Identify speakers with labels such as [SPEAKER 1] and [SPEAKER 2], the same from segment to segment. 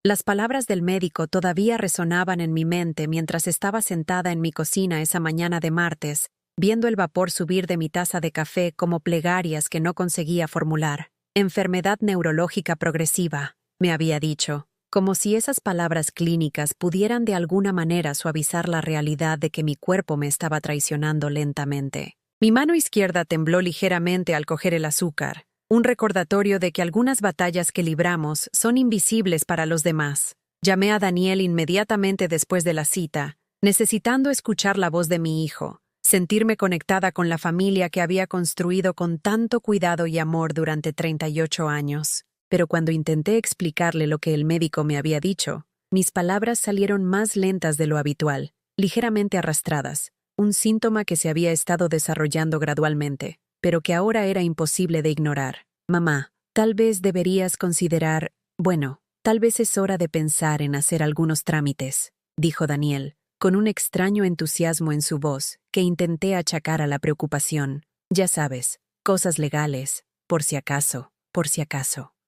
[SPEAKER 1] Las palabras del médico todavía resonaban en mi mente mientras estaba sentada en mi cocina esa mañana de martes, viendo el vapor subir de mi taza de café como plegarias que no conseguía formular. Enfermedad neurológica progresiva, me había dicho, como si esas palabras clínicas pudieran de alguna manera suavizar la realidad de que mi cuerpo me estaba traicionando lentamente. Mi mano izquierda tembló ligeramente al coger el azúcar, un recordatorio de que algunas batallas que libramos son invisibles para los demás. Llamé a Daniel inmediatamente después de la cita, necesitando escuchar la voz de mi hijo, sentirme conectada con la familia que había construido con tanto cuidado y amor durante 38 años. Pero cuando intenté explicarle lo que el médico me había dicho, mis palabras salieron más lentas de lo habitual, ligeramente arrastradas, un síntoma que se había estado desarrollando gradualmente, pero que ahora era imposible de ignorar. Mamá, tal vez deberías considerar, tal vez es hora de pensar en hacer algunos trámites, dijo Daniel, con un extraño entusiasmo en su voz que intenté achacar a la preocupación. Ya sabes, cosas legales, por si acaso.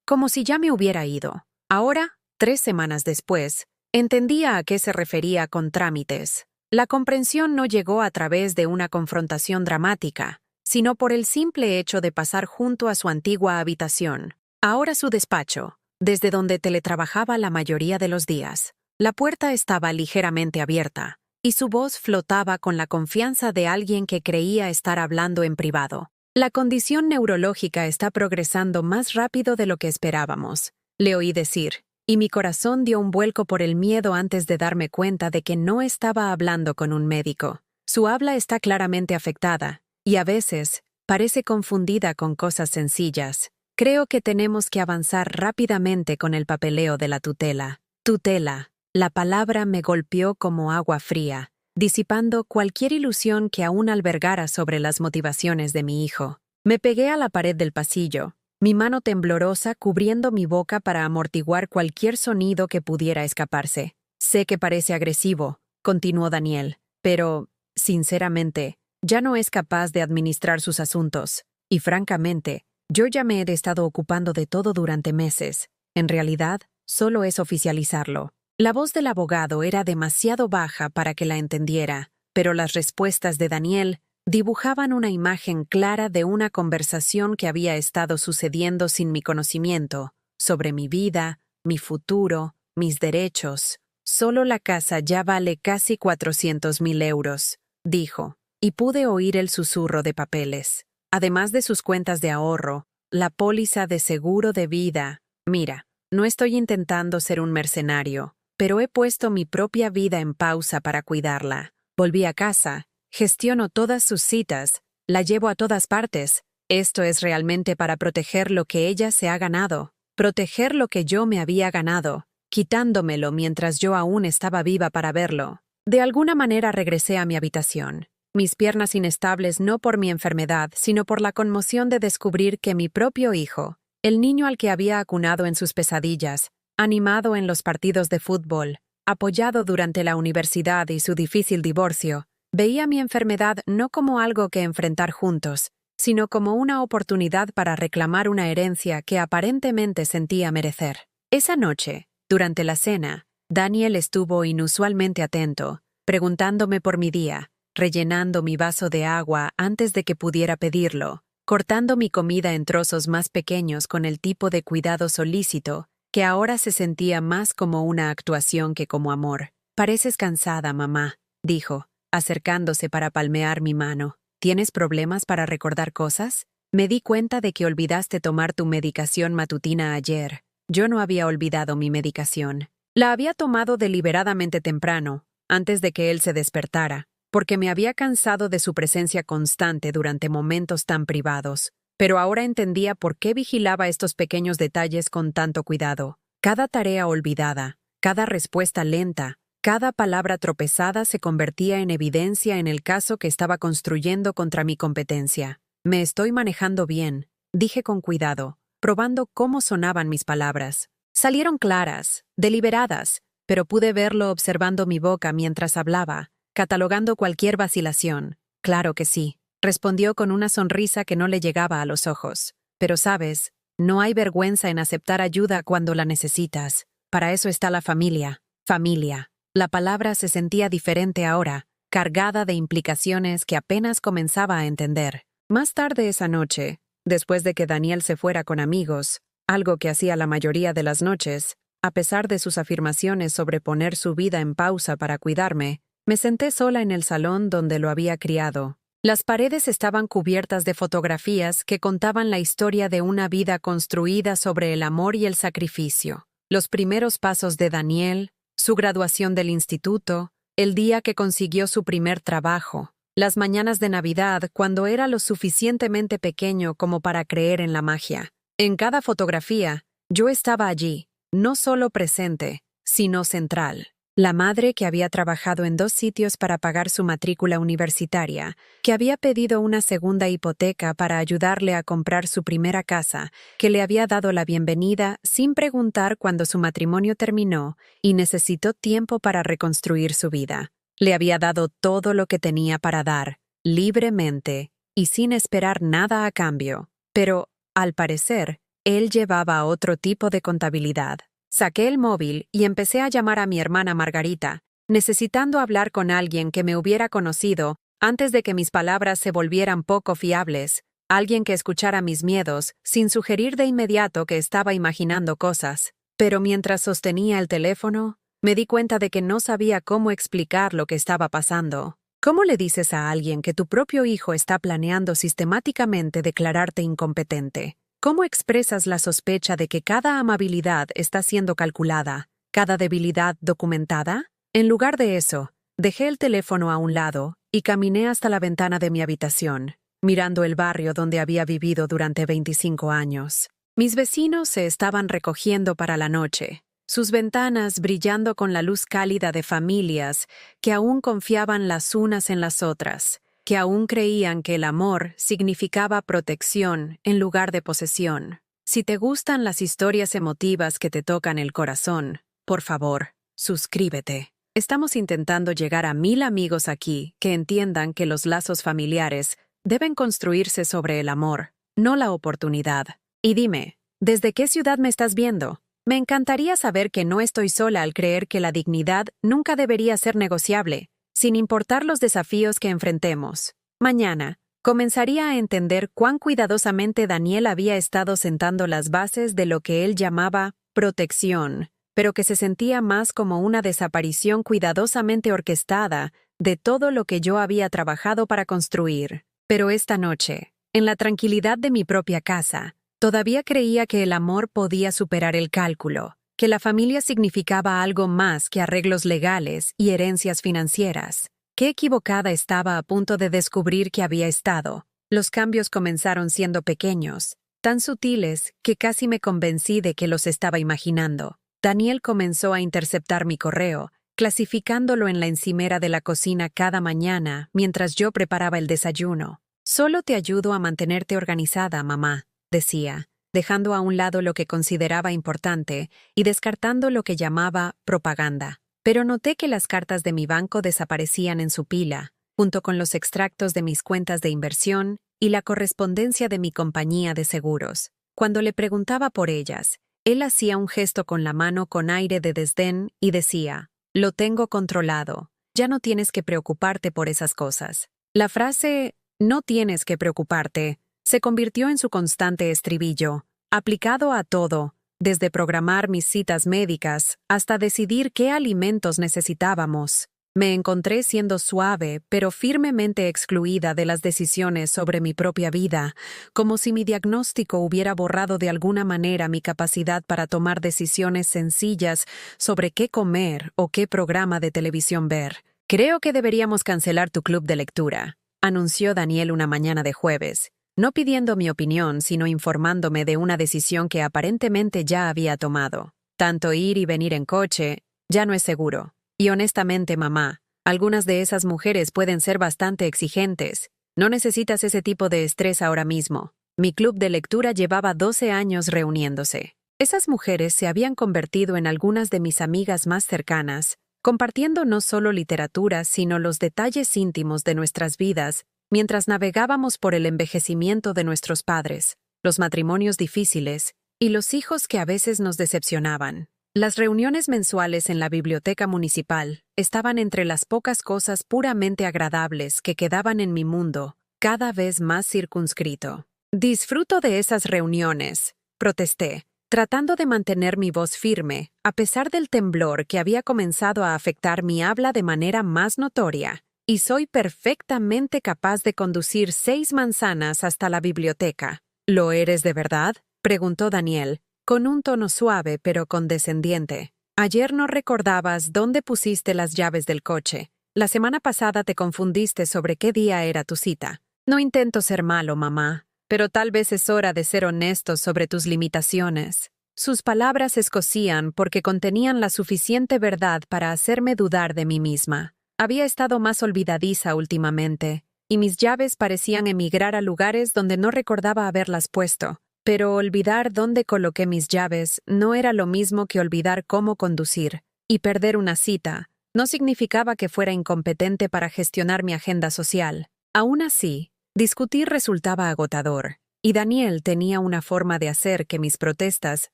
[SPEAKER 1] Como si ya me hubiera ido. Ahora, 3 semanas después, entendía a qué se refería con trámites. La comprensión no llegó a través de una confrontación dramática, sino por el simple hecho de pasar junto a su antigua habitación, ahora su despacho, desde donde teletrabajaba la mayoría de los días. La puerta estaba ligeramente abierta, y su voz flotaba con la confianza de alguien que creía estar hablando en privado. La condición neurológica está progresando más rápido de lo que esperábamos, le oí decir, y mi corazón dio un vuelco por el miedo antes de darme cuenta de que no estaba hablando con un médico. Su habla está claramente afectada, y a veces parece confundida con cosas sencillas. Creo que tenemos que avanzar rápidamente con el papeleo de la tutela. Tutela. La palabra me golpeó como agua fría, disipando cualquier ilusión que aún albergara sobre las motivaciones de mi hijo. Me pegué a la pared del pasillo, mi mano temblorosa cubriendo mi boca para amortiguar cualquier sonido que pudiera escaparse. Sé que parece agresivo, continuó Daniel, pero, sinceramente, ya no es capaz de administrar sus asuntos, y francamente, yo ya me he estado ocupando de todo durante meses. En realidad, solo es oficializarlo. La voz del abogado era demasiado baja para que la entendiera, pero las respuestas de Daniel dibujaban una imagen clara de una conversación que había estado sucediendo sin mi conocimiento, sobre mi vida, mi futuro, mis derechos. Solo la casa ya vale casi 400.000 euros, dijo, y pude oír el susurro de papeles. Además de sus cuentas de ahorro, la póliza de seguro de vida. Mira, no estoy intentando ser un mercenario, pero he puesto mi propia vida en pausa para cuidarla. Volví a casa, gestiono todas sus citas, la llevo a todas partes. Esto es realmente para proteger lo que ella se ha ganado, proteger lo que yo me había ganado, quitándomelo mientras yo aún estaba viva para verlo. De alguna manera regresé a mi habitación, mis piernas inestables no por mi enfermedad, sino por la conmoción de descubrir que mi propio hijo, el niño al que había acunado en sus pesadillas, animado en los partidos de fútbol, apoyado durante la universidad y su difícil divorcio, veía mi enfermedad no como algo que enfrentar juntos, sino como una oportunidad para reclamar una herencia que aparentemente sentía merecer. Esa noche, durante la cena, Daniel estuvo inusualmente atento, preguntándome por mi día, rellenando mi vaso de agua antes de que pudiera pedirlo, cortando mi comida en trozos más pequeños con el tipo de cuidado solícito que ahora se sentía más como una actuación que como amor. «Pareces cansada, mamá», dijo, acercándose para palmear mi mano. «¿Tienes problemas para recordar cosas? Me di cuenta de que olvidaste tomar tu medicación matutina ayer». Yo no había olvidado mi medicación. La había tomado deliberadamente temprano, antes de que él se despertara, porque me había cansado de su presencia constante durante momentos tan privados. Pero ahora entendía por qué vigilaba estos pequeños detalles con tanto cuidado. Cada tarea olvidada, cada respuesta lenta, cada palabra tropezada se convertía en evidencia en el caso que estaba construyendo contra mi competencia. «Me estoy manejando bien», dije con cuidado, probando cómo sonaban mis palabras. Salieron claras, deliberadas, pero pude verlo observando mi boca mientras hablaba, catalogando cualquier vacilación. «Claro que sí», respondió con una sonrisa que no le llegaba a los ojos. «Pero sabes, no hay vergüenza en aceptar ayuda cuando la necesitas. para eso está la familia. Familia. La palabra se sentía diferente ahora, cargada de implicaciones que apenas comenzaba a entender. Más tarde esa noche, después de que Daniel se fuera con amigos, algo que hacía la mayoría de las noches, a pesar de sus afirmaciones sobre poner su vida en pausa para cuidarme, me senté sola en el salón donde lo había criado. Las paredes estaban cubiertas de fotografías que contaban la historia de una vida construida sobre el amor y el sacrificio. Los primeros pasos de Daniel, su graduación del instituto, el día que consiguió su primer trabajo, las mañanas de Navidad cuando era lo suficientemente pequeño como para creer en la magia. En cada fotografía, yo estaba allí, no solo presente, sino central. La madre que había trabajado en 2 sitios para pagar su matrícula universitaria, que había pedido una segunda hipoteca para ayudarle a comprar su primera casa, que le había dado la bienvenida sin preguntar cuando su matrimonio terminó y necesitó tiempo para reconstruir su vida. Le había dado todo lo que tenía para dar, libremente y sin esperar nada a cambio. Pero, al parecer, él llevaba otro tipo de contabilidad. Saqué el móvil y empecé a llamar a mi hermana Margarita, necesitando hablar con alguien que me hubiera conocido antes de que mis palabras se volvieran poco fiables, alguien que escuchara mis miedos sin sugerir de inmediato que estaba imaginando cosas. Pero mientras sostenía el teléfono, me di cuenta de que no sabía cómo explicar lo que estaba pasando. ¿Cómo le dices a alguien que tu propio hijo está planeando sistemáticamente declararte incompetente? ¿Cómo expresas la sospecha de que cada amabilidad está siendo calculada, cada debilidad documentada? En lugar de eso, dejé el teléfono a un lado y caminé hasta la ventana de mi habitación, mirando el barrio donde había vivido durante 25 años. Mis vecinos se estaban recogiendo para la noche, sus ventanas brillando con la luz cálida de familias que aún confiaban las unas en las otras, que aún creían que el amor significaba protección en lugar de posesión. Si te gustan las historias emotivas que te tocan el corazón, por favor, suscríbete. Estamos intentando llegar a 1000 amigos aquí que entiendan que los lazos familiares deben construirse sobre el amor, no la oportunidad. Y dime, ¿desde qué ciudad me estás viendo? Me encantaría saber que no estoy sola al creer que la dignidad nunca debería ser negociable, sin importar los desafíos que enfrentemos. Mañana, comenzaría a entender cuán cuidadosamente Daniel había estado sentando las bases de lo que él llamaba protección, pero que se sentía más como una desaparición cuidadosamente orquestada de todo lo que yo había trabajado para construir. Pero esta noche, en la tranquilidad de mi propia casa, todavía creía que el amor podía superar el cálculo, que la familia significaba algo más que arreglos legales y herencias financieras. Qué equivocada estaba a punto de descubrir que había estado. Los cambios comenzaron siendo pequeños, tan sutiles que casi me convencí de que los estaba imaginando. Daniel comenzó a interceptar mi correo, clasificándolo en la encimera de la cocina cada mañana mientras yo preparaba el desayuno. «Solo te ayudo a mantenerte organizada, mamá», decía, dejando a un lado lo que consideraba importante y descartando lo que llamaba propaganda. Pero noté que las cartas de mi banco desaparecían en su pila, junto con los extractos de mis cuentas de inversión y la correspondencia de mi compañía de seguros. Cuando le preguntaba por ellas, él hacía un gesto con la mano con aire de desdén y decía, «Lo tengo controlado, ya no tienes que preocuparte por esas cosas». La frase, «no tienes que preocuparte», se convirtió en su constante estribillo, aplicado a todo, desde programar mis citas médicas hasta decidir qué alimentos necesitábamos. Me encontré siendo suave, pero firmemente excluida de las decisiones sobre mi propia vida, como si mi diagnóstico hubiera borrado de alguna manera mi capacidad para tomar decisiones sencillas sobre qué comer o qué programa de televisión ver. «Creo que deberíamos cancelar tu club de lectura», anunció Daniel una mañana de jueves, no pidiendo mi opinión, sino informándome de una decisión que aparentemente ya había tomado. Tanto ir y venir en coche ya no es seguro. Y honestamente, mamá, algunas de esas mujeres pueden ser bastante exigentes. No necesitas ese tipo de estrés ahora mismo. Mi club de lectura llevaba 12 años reuniéndose. Esas mujeres se habían convertido en algunas de mis amigas más cercanas, compartiendo no solo literatura, sino los detalles íntimos de nuestras vidas mientras navegábamos por el envejecimiento de nuestros padres, los matrimonios difíciles y los hijos que a veces nos decepcionaban. Las reuniones mensuales en la biblioteca municipal estaban entre las pocas cosas puramente agradables que quedaban en mi mundo, cada vez más circunscrito. Disfruto de esas reuniones, protesté, tratando de mantener mi voz firme, a pesar del temblor que había comenzado a afectar mi habla de manera más notoria. Y soy perfectamente capaz de conducir 6 manzanas hasta la biblioteca. ¿Lo eres de verdad?, preguntó Daniel, con un tono suave pero condescendiente. Ayer no recordabas dónde pusiste las llaves del coche. La semana pasada te confundiste sobre qué día era tu cita. No intento ser malo, mamá, pero tal vez es hora de ser honestos sobre tus limitaciones. Sus palabras escocían porque contenían la suficiente verdad para hacerme dudar de mí misma. Había estado más olvidadiza últimamente, y mis llaves parecían emigrar a lugares donde no recordaba haberlas puesto. Pero olvidar dónde coloqué mis llaves no era lo mismo que olvidar cómo conducir, y perder una cita no significaba que fuera incompetente para gestionar mi agenda social. Aún así, discutir resultaba agotador, y Daniel tenía una forma de hacer que mis protestas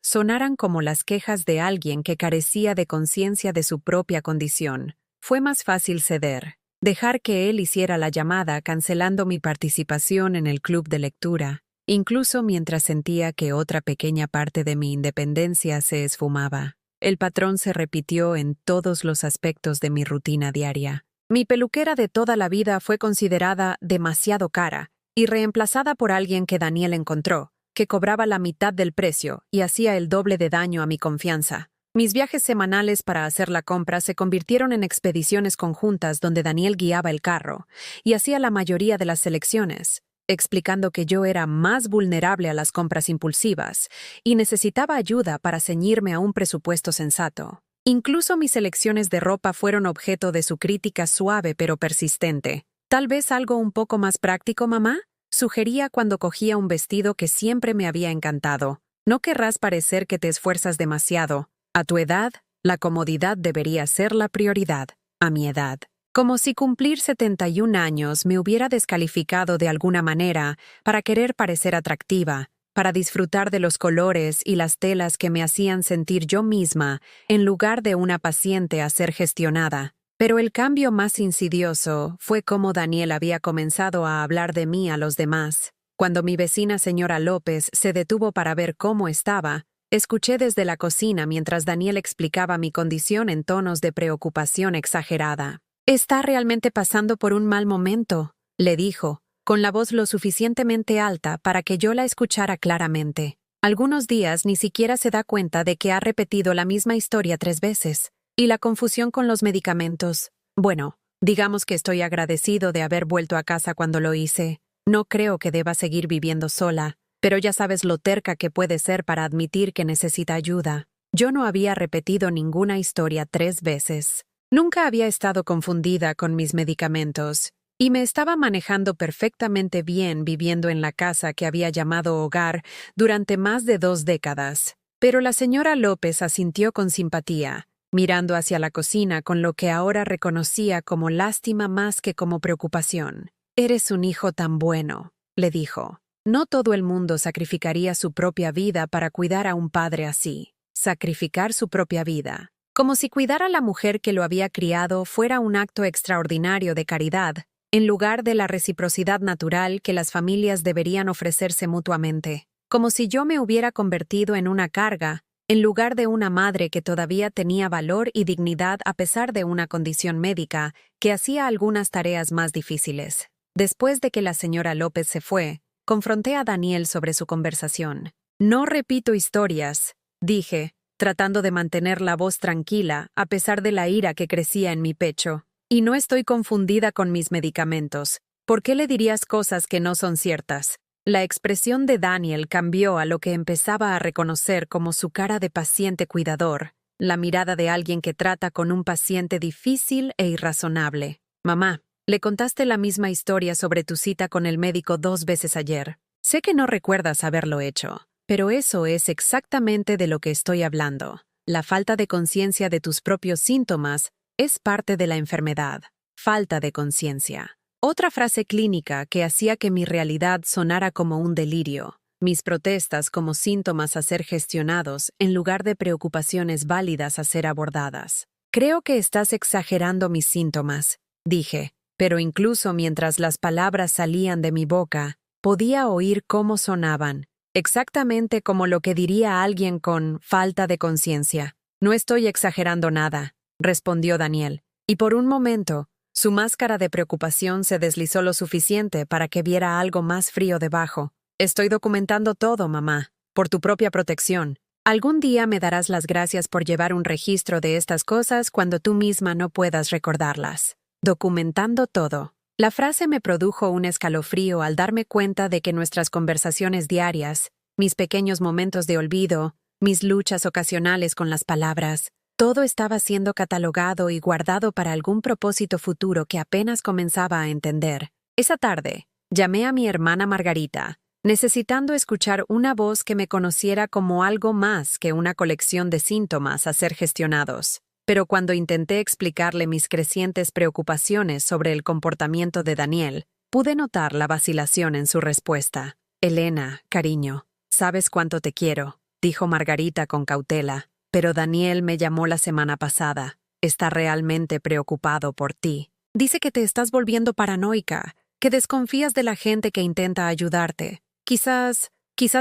[SPEAKER 1] sonaran como las quejas de alguien que carecía de conciencia de su propia condición. Fue más fácil ceder, dejar que él hiciera la llamada cancelando mi participación en el club de lectura, incluso mientras sentía que otra pequeña parte de mi independencia se esfumaba. El patrón se repitió en todos los aspectos de mi rutina diaria. Mi peluquera de toda la vida fue considerada demasiado cara y reemplazada por alguien que Daniel encontró, que cobraba la mitad del precio y hacía el doble de daño a mi confianza. Mis viajes semanales para hacer la compra se convirtieron en expediciones conjuntas donde Daniel guiaba el carro y hacía la mayoría de las selecciones, explicando que yo era más vulnerable a las compras impulsivas y necesitaba ayuda para ceñirme a un presupuesto sensato. Incluso mis elecciones de ropa fueron objeto de su crítica suave pero persistente. ¿Tal vez algo un poco más práctico, mamá?, sugería cuando cogía un vestido que siempre me había encantado. No querrás parecer que te esfuerzas demasiado. A tu edad, la comodidad debería ser la prioridad. A mi edad. Como si cumplir 71 años me hubiera descalificado de alguna manera para querer parecer atractiva, para disfrutar de los colores y las telas que me hacían sentir yo misma, en lugar de una paciente a ser gestionada. Pero el cambio más insidioso fue cómo Daniel había comenzado a hablar de mí a los demás. Cuando mi vecina señora López se detuvo para ver cómo estaba, escuché desde la cocina mientras Daniel explicaba mi condición en tonos de preocupación exagerada. «Está realmente pasando por un mal momento», le dijo, con la voz lo suficientemente alta para que yo la escuchara claramente. Algunos días ni siquiera se da cuenta de que ha repetido la misma historia 3 veces. Y la confusión con los medicamentos. Bueno, digamos que estoy agradecido de haber vuelto a casa cuando lo hice. No creo que deba seguir viviendo sola, pero ya sabes lo terca que puede ser para admitir que necesita ayuda. Yo no había repetido ninguna historia 3 veces. Nunca había estado confundida con mis medicamentos, y me estaba manejando perfectamente bien viviendo en la casa que había llamado hogar durante más de 2 décadas. Pero la señora López asintió con simpatía, mirando hacia la cocina con lo que ahora reconocía como lástima más que como preocupación. «Eres un hijo tan bueno», le dijo. «No todo el mundo sacrificaría su propia vida para cuidar a un padre así. Sacrificar su propia vida. Como si cuidar a la mujer que lo había criado fuera un acto extraordinario de caridad, en lugar de la reciprocidad natural que las familias deberían ofrecerse mutuamente. Como si yo me hubiera convertido en una carga, en lugar de una madre que todavía tenía valor y dignidad a pesar de una condición médica que hacía algunas tareas más difíciles». Después de que la señora López se fue, confronté a Daniel sobre su conversación. «No repito historias», dije, tratando de mantener la voz tranquila a pesar de la ira que crecía en mi pecho. «Y no estoy confundida con mis medicamentos. ¿Por qué le dirías cosas que no son ciertas?» La expresión de Daniel cambió a lo que empezaba a reconocer como su cara de paciente cuidador, la mirada de alguien que trata con un paciente difícil e irrazonable. «Mamá, le contaste la misma historia sobre tu cita con el médico 2 veces ayer. Sé que no recuerdas haberlo hecho, pero eso es exactamente de lo que estoy hablando. La falta de conciencia de tus propios síntomas es parte de la enfermedad. Falta de conciencia». Otra frase clínica que hacía que mi realidad sonara como un delirio. mis protestas como síntomas a ser gestionados en lugar de preocupaciones válidas a ser abordadas. Creo que estás exagerando mis síntomas, dije, pero incluso mientras las palabras salían de mi boca, podía oír cómo sonaban, exactamente como lo que diría alguien con falta de conciencia. No estoy exagerando nada, respondió Daniel, y por un momento, su máscara de preocupación se deslizó lo suficiente para que viera algo más frío debajo. Estoy documentando todo, mamá, por tu propia protección. Algún día me darás las gracias por llevar un registro de estas cosas cuando tú misma no puedas recordarlas. Documentando todo. La frase me produjo un escalofrío al darme cuenta de que nuestras conversaciones diarias, mis pequeños momentos de olvido, mis luchas ocasionales con las palabras, todo estaba siendo catalogado y guardado para algún propósito futuro que apenas comenzaba a entender. Esa tarde, llamé a mi hermana Margarita, necesitando escuchar una voz que me conociera como algo más que una colección de síntomas a ser gestionados. Pero cuando intenté explicarle mis crecientes preocupaciones sobre el comportamiento de Daniel, pude notar la vacilación en su respuesta. Elena, cariño, sabes cuánto te quiero, dijo Margarita con cautela. Pero Daniel me llamó la semana pasada. Está realmente preocupado por ti. Dice que te estás volviendo paranoica, que desconfías de la gente que intenta ayudarte. Quizás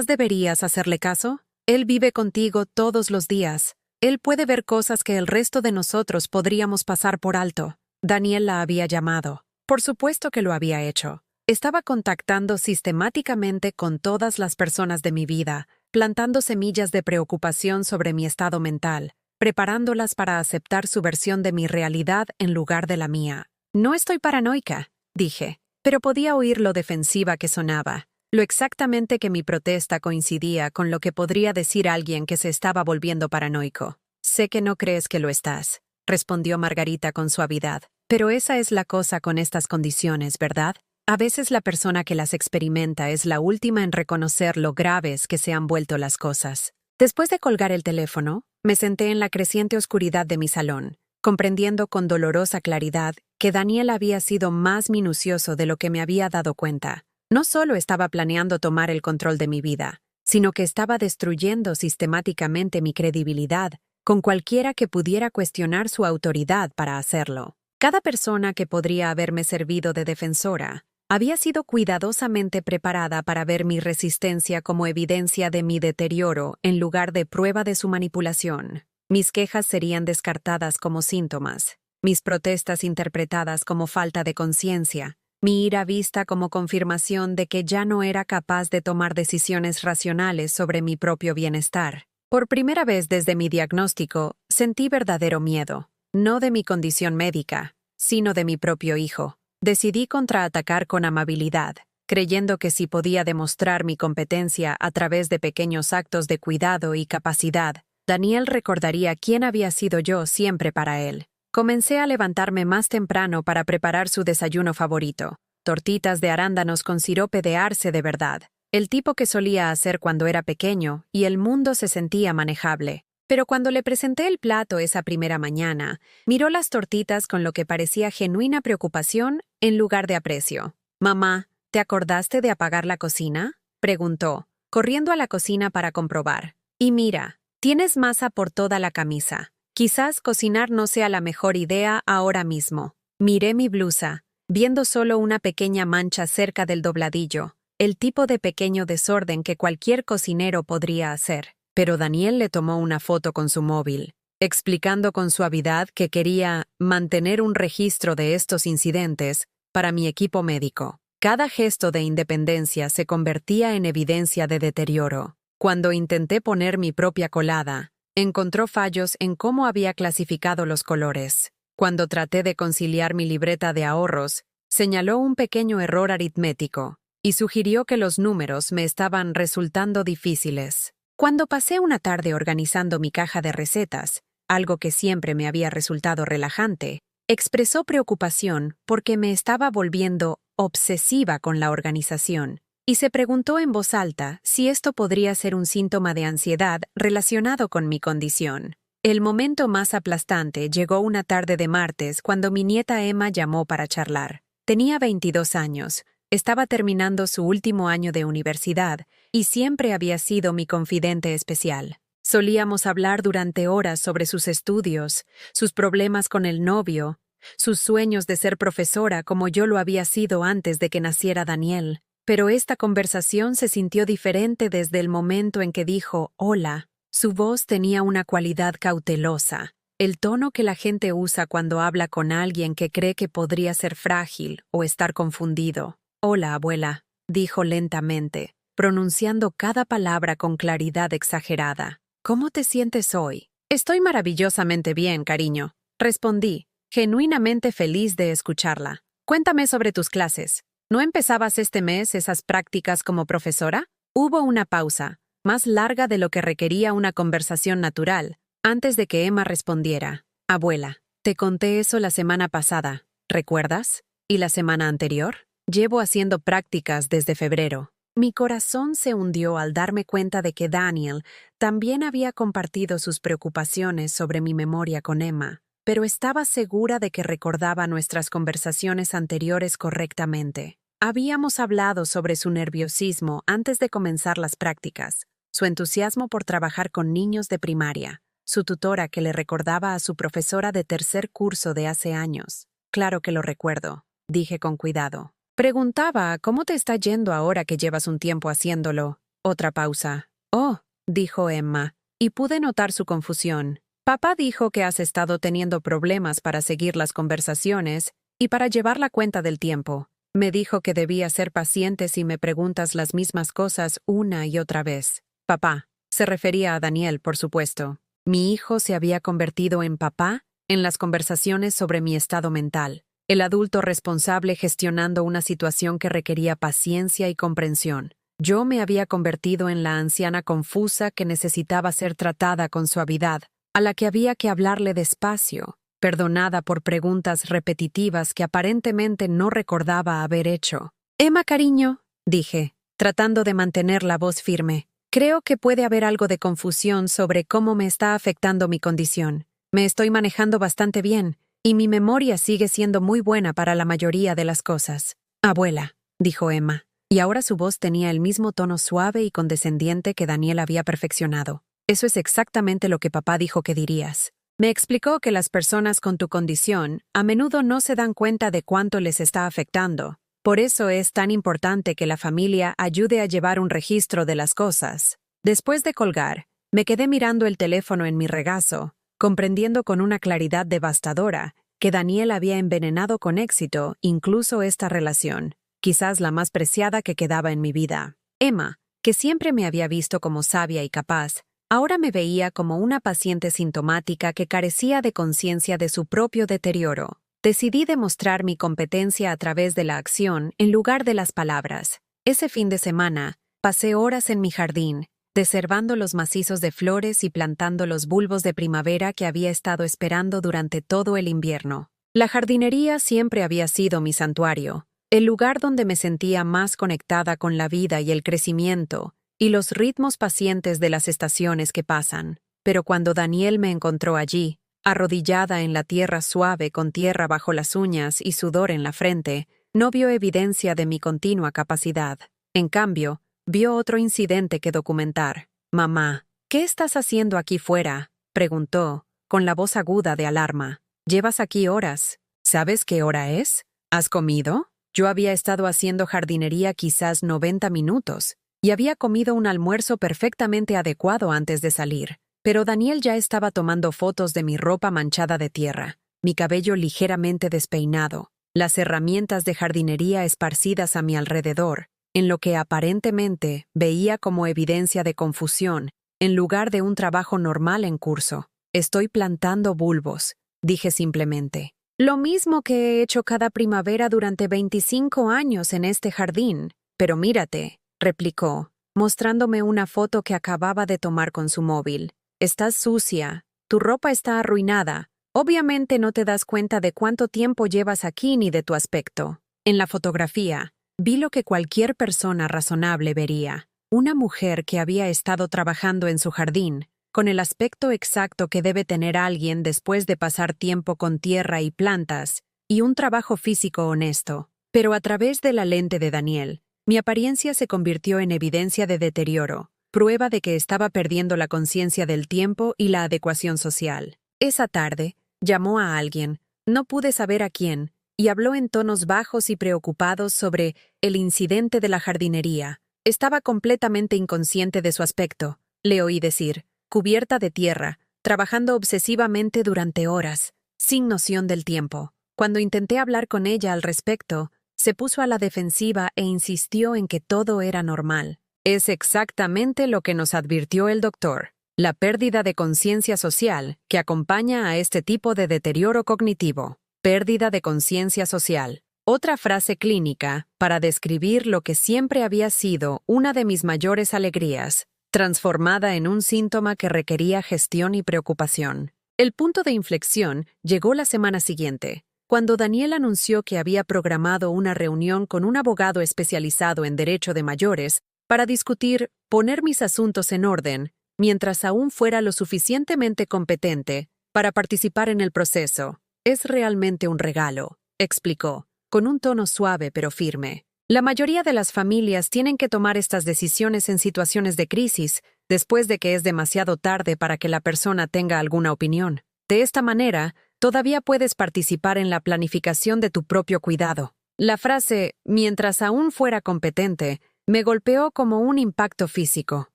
[SPEAKER 1] deberías hacerle caso. Él vive contigo todos los días. Él puede ver cosas que el resto de nosotros podríamos pasar por alto. Daniel la había llamado. Por supuesto que lo había hecho. Estaba contactando sistemáticamente con todas las personas de mi vida, plantando semillas de preocupación sobre mi estado mental, preparándolas para aceptar su versión de mi realidad en lugar de la mía. No estoy paranoica, dije, pero podía oír lo defensiva que sonaba, lo exactamente que mi protesta coincidía con lo que podría decir alguien que se estaba volviendo paranoico. Sé que no crees que lo estás, respondió Margarita con suavidad, pero esa es la cosa con estas condiciones, ¿verdad? A veces la persona que las experimenta es la última en reconocer lo graves que se han vuelto las cosas. Después de colgar el teléfono, me senté en la creciente oscuridad de mi salón, comprendiendo con dolorosa claridad que Daniel había sido más minucioso de lo que me había dado cuenta. No solo estaba planeando tomar el control de mi vida, sino que estaba destruyendo sistemáticamente mi credibilidad con cualquiera que pudiera cuestionar su autoridad para hacerlo. Cada persona que podría haberme servido de defensora había sido cuidadosamente preparada para ver mi resistencia como evidencia de mi deterioro en lugar de prueba de su manipulación. Mis quejas serían descartadas como síntomas, mis protestas interpretadas como falta de conciencia, mi ira vista como confirmación de que ya no era capaz de tomar decisiones racionales sobre mi propio bienestar. Por primera vez desde mi diagnóstico, sentí verdadero miedo, no de mi condición médica, sino de mi propio hijo. Decidí contraatacar con amabilidad, creyendo que si podía demostrar mi competencia a través de pequeños actos de cuidado y capacidad, Daniel recordaría quién había sido yo siempre para él. Comencé a levantarme más temprano para preparar su desayuno favorito, tortitas de arándanos con sirope de arce de verdad, el tipo que solía hacer cuando era pequeño y el mundo se sentía manejable. Pero cuando le presenté el plato esa primera mañana, miró las tortitas con lo que parecía genuina preocupación en lugar de aprecio. «Mamá, ¿te acordaste de apagar la cocina?», preguntó, corriendo a la cocina para comprobar. «Y mira, tienes masa por toda la camisa. Quizás cocinar no sea la mejor idea ahora mismo». Miré mi blusa, viendo solo una pequeña mancha cerca del dobladillo, el tipo de pequeño desorden que cualquier cocinero podría hacer. Pero Daniel le tomó una foto con su móvil, explicando con suavidad que quería mantener un registro de estos incidentes para mi equipo médico. Cada gesto de independencia se convertía en evidencia de deterioro. Cuando intenté poner mi propia colada, encontró fallos en cómo había clasificado los colores. Cuando traté de conciliar mi libreta de ahorros, señaló un pequeño error aritmético y sugirió que los números me estaban resultando difíciles. Cuando pasé una tarde organizando mi caja de recetas, algo que siempre me había resultado relajante, expresó preocupación porque me estaba volviendo obsesiva con la organización y se preguntó en voz alta si esto podría ser un síntoma de ansiedad relacionado con mi condición. El momento más aplastante llegó una tarde de martes cuando mi nieta Emma llamó para charlar. Tenía 22 años, Estaba terminando su último año de universidad y siempre había sido mi confidente especial. Solíamos hablar durante horas sobre sus estudios, sus problemas con el novio, sus sueños de ser profesora como yo lo había sido antes de que naciera Daniel. Pero esta conversación se sintió diferente desde el momento en que dijo «hola». Su voz tenía una cualidad cautelosa, el tono que la gente usa cuando habla con alguien que cree que podría ser frágil o estar confundido. «Hola, abuela», dijo lentamente, pronunciando cada palabra con claridad exagerada. «¿Cómo te sientes hoy?» «Estoy maravillosamente bien, cariño», respondí, genuinamente feliz de escucharla. «Cuéntame sobre tus clases. ¿No empezabas este mes esas prácticas como profesora?» Hubo una pausa, más larga de lo que requería una conversación natural, antes de que Emma respondiera. «Abuela, te conté eso la semana pasada, ¿recuerdas? ¿Y la semana anterior?» «Llevo haciendo prácticas desde febrero». Mi corazón se hundió al darme cuenta de que Daniel también había compartido sus preocupaciones sobre mi memoria con Emma, pero estaba segura de que recordaba nuestras conversaciones anteriores correctamente. Habíamos hablado sobre su nerviosismo antes de comenzar las prácticas, su entusiasmo por trabajar con niños de primaria, su tutora que le recordaba a su profesora de tercer curso de hace años. «Claro que lo recuerdo», dije con cuidado. «Preguntaba, ¿cómo te está yendo ahora que llevas un tiempo haciéndolo?» Otra pausa. «Oh», dijo Emma, y pude notar su confusión. «Papá dijo que has estado teniendo problemas para seguir las conversaciones y para llevar la cuenta del tiempo. Me dijo que debía ser paciente si me preguntas las mismas cosas una y otra vez». «Papá», se refería a Daniel, por supuesto. Mi hijo se había convertido en papá en las conversaciones sobre mi estado mental. El adulto responsable gestionando una situación que requería paciencia y comprensión. Yo me había convertido en la anciana confusa que necesitaba ser tratada con suavidad, a la que había que hablarle despacio, perdonada por preguntas repetitivas que aparentemente no recordaba haber hecho. «Emma, cariño», dije, tratando de mantener la voz firme, «creo que puede haber algo de confusión sobre cómo me está afectando mi condición. Me estoy manejando bastante bien, y mi memoria sigue siendo muy buena para la mayoría de las cosas». «Abuela», dijo Emma, y ahora su voz tenía el mismo tono suave y condescendiente que Daniel había perfeccionado. «Eso es exactamente lo que papá dijo que dirías. Me explicó que las personas con tu condición a menudo no se dan cuenta de cuánto les está afectando. Por eso es tan importante que la familia ayude a llevar un registro de las cosas». Después de colgar, me quedé mirando el teléfono en mi regazo, comprendiendo con una claridad devastadora que Daniel había envenenado con éxito incluso esta relación, quizás la más preciada que quedaba en mi vida. Emma, que siempre me había visto como sabia y capaz, ahora me veía como una paciente sintomática que carecía de conciencia de su propio deterioro. Decidí demostrar mi competencia a través de la acción en lugar de las palabras. Ese fin de semana, pasé horas en mi jardín, desherbando los macizos de flores y plantando los bulbos de primavera que había estado esperando durante todo el invierno. La jardinería siempre había sido mi santuario, el lugar donde me sentía más conectada con la vida y el crecimiento, y los ritmos pacientes de las estaciones que pasan. Pero cuando Daniel me encontró allí, arrodillada en la tierra suave con tierra bajo las uñas y sudor en la frente, no vio evidencia de mi continua capacidad. En cambio, vio otro incidente que documentar. «Mamá, ¿qué estás haciendo aquí fuera?», preguntó, con la voz aguda de alarma. «Llevas aquí horas. ¿Sabes qué hora es? ¿Has comido?» Yo había estado haciendo jardinería quizás 90 minutos, y había comido un almuerzo perfectamente adecuado antes de salir. Pero Daniel ya estaba tomando fotos de mi ropa manchada de tierra, mi cabello ligeramente despeinado, las herramientas de jardinería esparcidas a mi alrededor, en lo que aparentemente veía como evidencia de confusión, en lugar de un trabajo normal en curso. «Estoy plantando bulbos», dije simplemente. «Lo mismo que he hecho cada primavera durante 25 años en este jardín. Pero mírate», replicó, mostrándome una foto que acababa de tomar con su móvil. «Estás sucia, tu ropa está arruinada. Obviamente no te das cuenta de cuánto tiempo llevas aquí ni de tu aspecto». En la fotografía, vi lo que cualquier persona razonable vería. Una mujer que había estado trabajando en su jardín, con el aspecto exacto que debe tener alguien después de pasar tiempo con tierra y plantas, y un trabajo físico honesto. Pero a través de la lente de Daniel, mi apariencia se convirtió en evidencia de deterioro, prueba de que estaba perdiendo la conciencia del tiempo y la adecuación social. Esa tarde, llamó a alguien, no pude saber a quién, y habló en tonos bajos y preocupados sobre el incidente de la jardinería. Estaba completamente inconsciente de su aspecto, le oí decir, cubierta de tierra, trabajando obsesivamente durante horas, sin noción del tiempo. Cuando intenté hablar con ella al respecto, se puso a la defensiva e insistió en que todo era normal. Es exactamente lo que nos advirtió el doctor, la pérdida de conciencia social que acompaña a este tipo de deterioro cognitivo. Pérdida de conciencia social. Otra frase clínica para describir lo que siempre había sido una de mis mayores alegrías, transformada en un síntoma que requería gestión y preocupación. El punto de inflexión llegó la semana siguiente, cuando Daniel anunció que había programado una reunión con un abogado especializado en derecho de mayores para discutir poner mis asuntos en orden, mientras aún fuera lo suficientemente competente para participar en el proceso. Es realmente un regalo, explicó, con un tono suave pero firme. La mayoría de las familias tienen que tomar estas decisiones en situaciones de crisis, después de que es demasiado tarde para que la persona tenga alguna opinión. De esta manera, todavía puedes participar en la planificación de tu propio cuidado. La frase, mientras aún fuera competente, me golpeó como un impacto físico.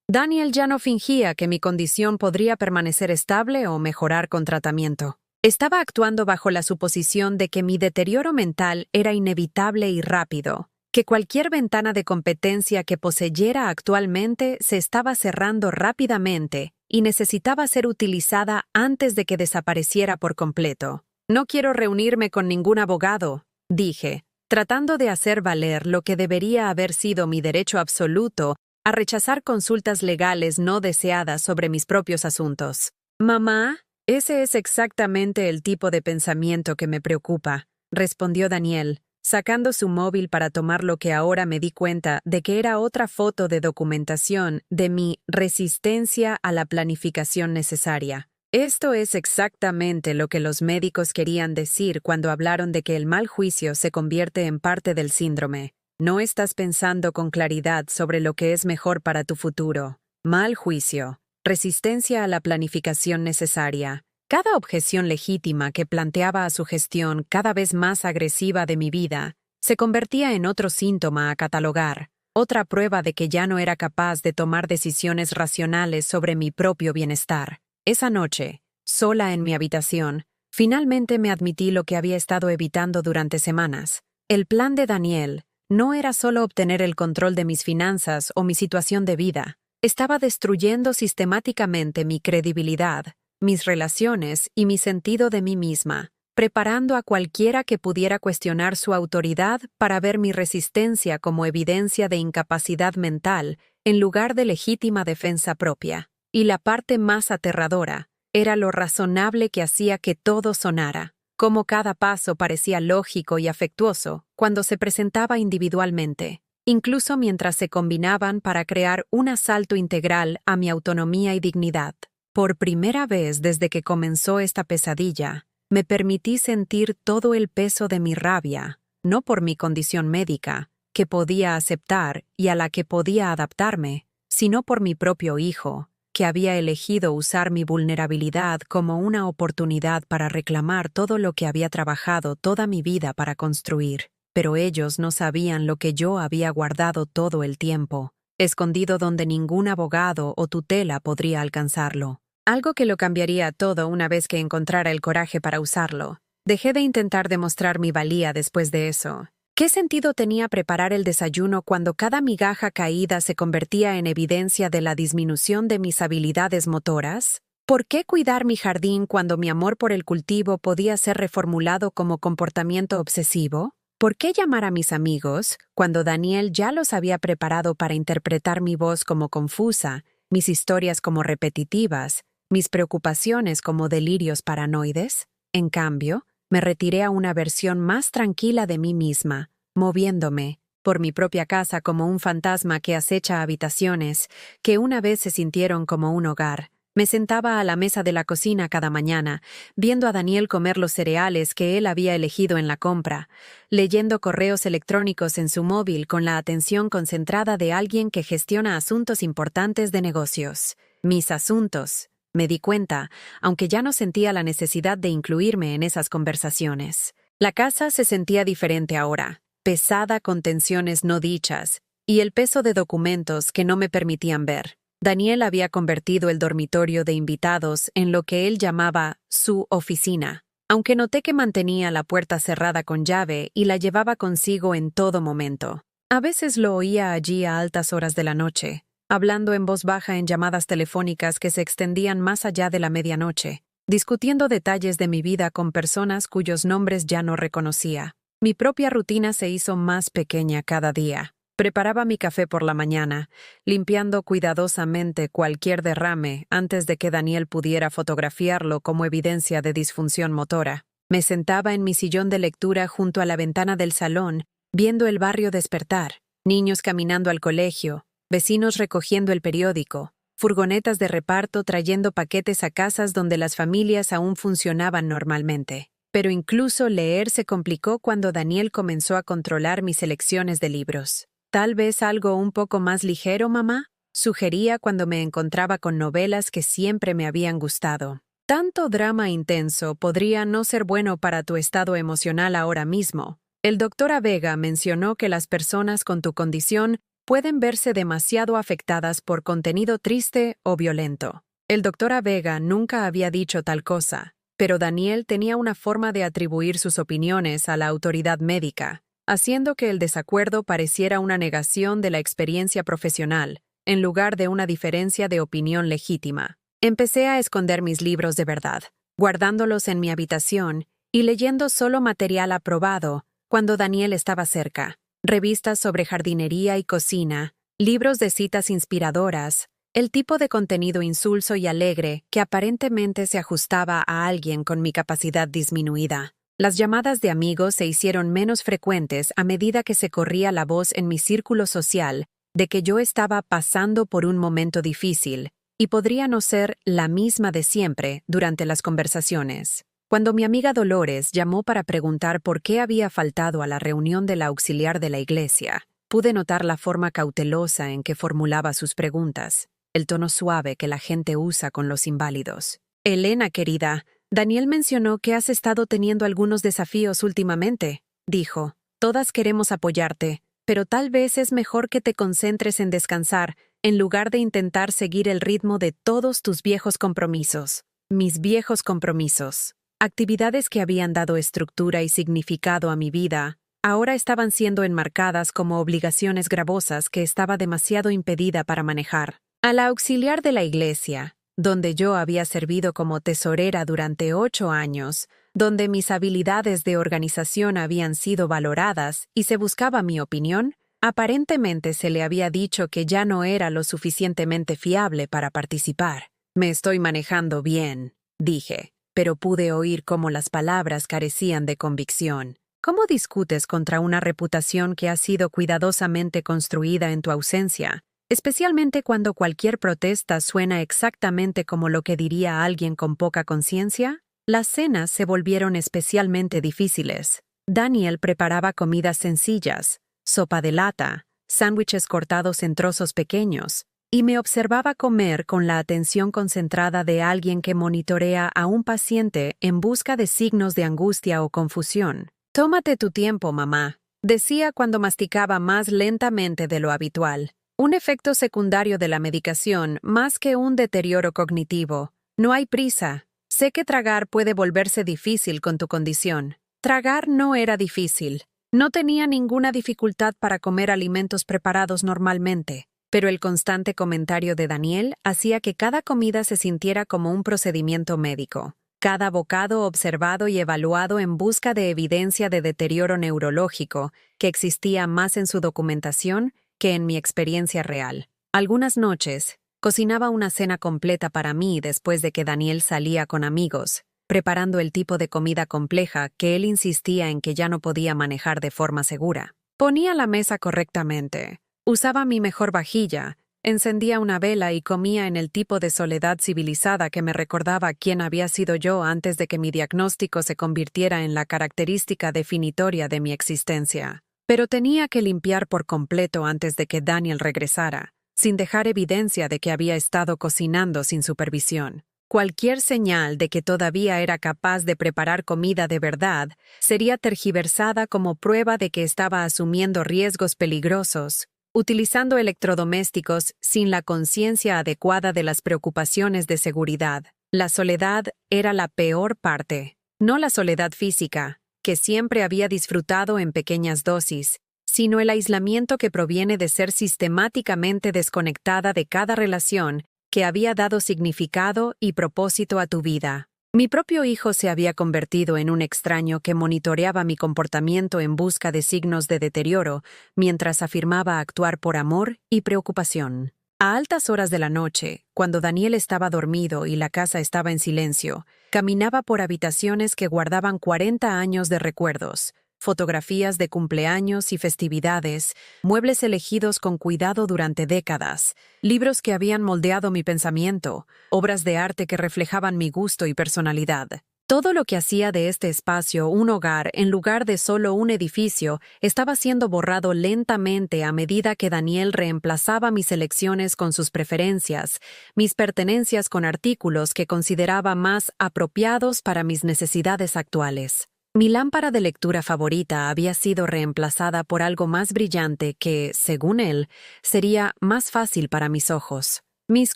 [SPEAKER 1] Daniel ya no fingía que mi condición podría permanecer estable o mejorar con tratamiento. Estaba actuando bajo la suposición de que mi deterioro mental era inevitable y rápido, que cualquier ventana de competencia que poseyera actualmente se estaba cerrando rápidamente y necesitaba ser utilizada antes de que desapareciera por completo. No quiero reunirme con ningún abogado, dije, tratando de hacer valer lo que debería haber sido mi derecho absoluto a rechazar consultas legales no deseadas sobre mis propios asuntos. Mamá, ese es exactamente el tipo de pensamiento que me preocupa, respondió Daniel, sacando su móvil para tomar lo que ahora me di cuenta de que era otra foto de documentación de mi resistencia a la planificación necesaria. Esto es exactamente lo que los médicos querían decir cuando hablaron de que el mal juicio se convierte en parte del síndrome. No estás pensando con claridad sobre lo que es mejor para tu futuro. Mal juicio. Resistencia a la planificación necesaria. Cada objeción legítima que planteaba a su gestión cada vez más agresiva de mi vida se convertía en otro síntoma a catalogar, otra prueba de que ya no era capaz de tomar decisiones racionales sobre mi propio bienestar. Esa noche, sola en mi habitación, finalmente me admití lo que había estado evitando durante semanas. El plan de Daniel no era solo obtener el control de mis finanzas o mi situación de vida. Estaba destruyendo sistemáticamente mi credibilidad, mis relaciones y mi sentido de mí misma, preparando a cualquiera que pudiera cuestionar su autoridad para ver mi resistencia como evidencia de incapacidad mental en lugar de legítima defensa propia. Y la parte más aterradora era lo razonable que hacía que todo sonara, cómo cada paso parecía lógico y afectuoso cuando se presentaba individualmente, incluso mientras se combinaban para crear un asalto integral a mi autonomía y dignidad. Por primera vez desde que comenzó esta pesadilla, me permití sentir todo el peso de mi rabia, no por mi condición médica, que podía aceptar y a la que podía adaptarme, sino por mi propio hijo, que había elegido usar mi vulnerabilidad como una oportunidad para reclamar todo lo que había trabajado toda mi vida para construir. Pero ellos no sabían lo que yo había guardado todo el tiempo, escondido donde ningún abogado o tutela podría alcanzarlo. Algo que lo cambiaría todo una vez que encontrara el coraje para usarlo. Dejé de intentar demostrar mi valía después de eso. ¿Qué sentido tenía preparar el desayuno cuando cada migaja caída se convertía en evidencia de la disminución de mis habilidades motoras? ¿Por qué cuidar mi jardín cuando mi amor por el cultivo podía ser reformulado como comportamiento obsesivo? ¿Por qué llamar a mis amigos cuando Daniel ya los había preparado para interpretar mi voz como confusa, mis historias como repetitivas, mis preocupaciones como delirios paranoides? En cambio, me retiré a una versión más tranquila de mí misma, moviéndome por mi propia casa como un fantasma que acecha habitaciones que una vez se sintieron como un hogar. Me sentaba a la mesa de la cocina cada mañana, viendo a Daniel comer los cereales que él había elegido en la compra, leyendo correos electrónicos en su móvil con la atención concentrada de alguien que gestiona asuntos importantes de negocios. Mis asuntos, me di cuenta, aunque ya no sentía la necesidad de incluirme en esas conversaciones. La casa se sentía diferente ahora, pesada con tensiones no dichas, y el peso de documentos que no me permitían ver. Daniel había convertido el dormitorio de invitados en lo que él llamaba su oficina, aunque noté que mantenía la puerta cerrada con llave y la llevaba consigo en todo momento. A veces lo oía allí a altas horas de la noche, hablando en voz baja en llamadas telefónicas que se extendían más allá de la medianoche, discutiendo detalles de mi vida con personas cuyos nombres ya no reconocía. Mi propia rutina se hizo más pequeña cada día. Preparaba mi café por la mañana, limpiando cuidadosamente cualquier derrame antes de que Daniel pudiera fotografiarlo como evidencia de disfunción motora. Me sentaba en mi sillón de lectura junto a la ventana del salón, viendo el barrio despertar, niños caminando al colegio, vecinos recogiendo el periódico, furgonetas de reparto trayendo paquetes a casas donde las familias aún funcionaban normalmente. Pero incluso leer se complicó cuando Daniel comenzó a controlar mis selecciones de libros. «¿Tal vez algo un poco más ligero, mamá?», sugería cuando me encontraba con novelas que siempre me habían gustado. «Tanto drama intenso podría no ser bueno para tu estado emocional ahora mismo. El doctor Vega mencionó que las personas con tu condición pueden verse demasiado afectadas por contenido triste o violento». El doctor Vega nunca había dicho tal cosa, pero Daniel tenía una forma de atribuir sus opiniones a la autoridad médica, haciendo que el desacuerdo pareciera una negación de la experiencia profesional, en lugar de una diferencia de opinión legítima. Empecé a esconder mis libros de verdad, guardándolos en mi habitación y leyendo solo material aprobado cuando Daniel estaba cerca. Revistas sobre jardinería y cocina, libros de citas inspiradoras, el tipo de contenido insulso y alegre que aparentemente se ajustaba a alguien con mi capacidad disminuida. Las llamadas de amigos se hicieron menos frecuentes a medida que se corría la voz en mi círculo social de que yo estaba pasando por un momento difícil y podría no ser la misma de siempre durante las conversaciones. Cuando mi amiga Dolores llamó para preguntar por qué había faltado a la reunión de la auxiliar de la iglesia, pude notar la forma cautelosa en que formulaba sus preguntas, el tono suave que la gente usa con los inválidos. «Elena, querida, Daniel mencionó que has estado teniendo algunos desafíos últimamente», dijo. «Todas queremos apoyarte, pero tal vez es mejor que te concentres en descansar, en lugar de intentar seguir el ritmo de todos tus viejos compromisos». Mis viejos compromisos. Actividades que habían dado estructura y significado a mi vida, ahora estaban siendo enmarcadas como obligaciones gravosas que estaba demasiado impedida para manejar. A la auxiliar de la iglesia, donde yo había servido como tesorera durante 8 años, donde mis habilidades de organización habían sido valoradas y se buscaba mi opinión, aparentemente se le había dicho que ya no era lo suficientemente fiable para participar. «Me estoy manejando bien», dije, pero pude oír cómo las palabras carecían de convicción. «¿Cómo discutes contra una reputación que ha sido cuidadosamente construida en tu ausencia? Especialmente cuando cualquier protesta suena exactamente como lo que diría alguien con poca conciencia». Las cenas se volvieron especialmente difíciles. Daniel preparaba comidas sencillas, sopa de lata, sándwiches cortados en trozos pequeños, y me observaba comer con la atención concentrada de alguien que monitorea a un paciente en busca de signos de angustia o confusión. «Tómate tu tiempo, mamá», decía cuando masticaba más lentamente de lo habitual. Un efecto secundario de la medicación más que un deterioro cognitivo. «No hay prisa. Sé que tragar puede volverse difícil con tu condición». Tragar no era difícil. No tenía ninguna dificultad para comer alimentos preparados normalmente, pero el constante comentario de Daniel hacía que cada comida se sintiera como un procedimiento médico. Cada bocado observado y evaluado en busca de evidencia de deterioro neurológico que existía más en su documentación que en mi experiencia real. Algunas noches, cocinaba una cena completa para mí después de que Daniel salía con amigos, preparando el tipo de comida compleja que él insistía en que ya no podía manejar de forma segura. Ponía la mesa correctamente, usaba mi mejor vajilla Encendía una vela y comía en el tipo de soledad civilizada que me recordaba quién había sido yo antes de que mi diagnóstico se convirtiera en la característica definitoria de mi existencia. Pero tenía que limpiar por completo antes de que Daniel regresara, sin dejar evidencia de que había estado cocinando sin supervisión. Cualquier señal de que todavía era capaz de preparar comida de verdad sería tergiversada como prueba de que estaba asumiendo riesgos peligrosos, utilizando electrodomésticos sin la conciencia adecuada de las preocupaciones de seguridad. La soledad era la peor parte, no la soledad física, que siempre había disfrutado en pequeñas dosis, sino el aislamiento que proviene de ser sistemáticamente desconectada de cada relación que había dado significado y propósito a tu vida. Mi propio hijo se había convertido en un extraño que monitoreaba mi comportamiento en busca de signos de deterioro, mientras afirmaba actuar por amor y preocupación. A altas horas de la noche, cuando Daniel estaba dormido y la casa estaba en silencio, caminaba por habitaciones que guardaban 40 años de recuerdos, fotografías de cumpleaños y festividades, muebles elegidos con cuidado durante décadas, libros que habían moldeado mi pensamiento, obras de arte que reflejaban mi gusto y personalidad. Todo lo que hacía de este espacio un hogar en lugar de solo un edificio estaba siendo borrado lentamente a medida que Daniel reemplazaba mis elecciones con sus preferencias, mis pertenencias con artículos que consideraba más apropiados para mis necesidades actuales. Mi lámpara de lectura favorita había sido reemplazada por algo más brillante que, según él, sería más fácil para mis ojos. Mis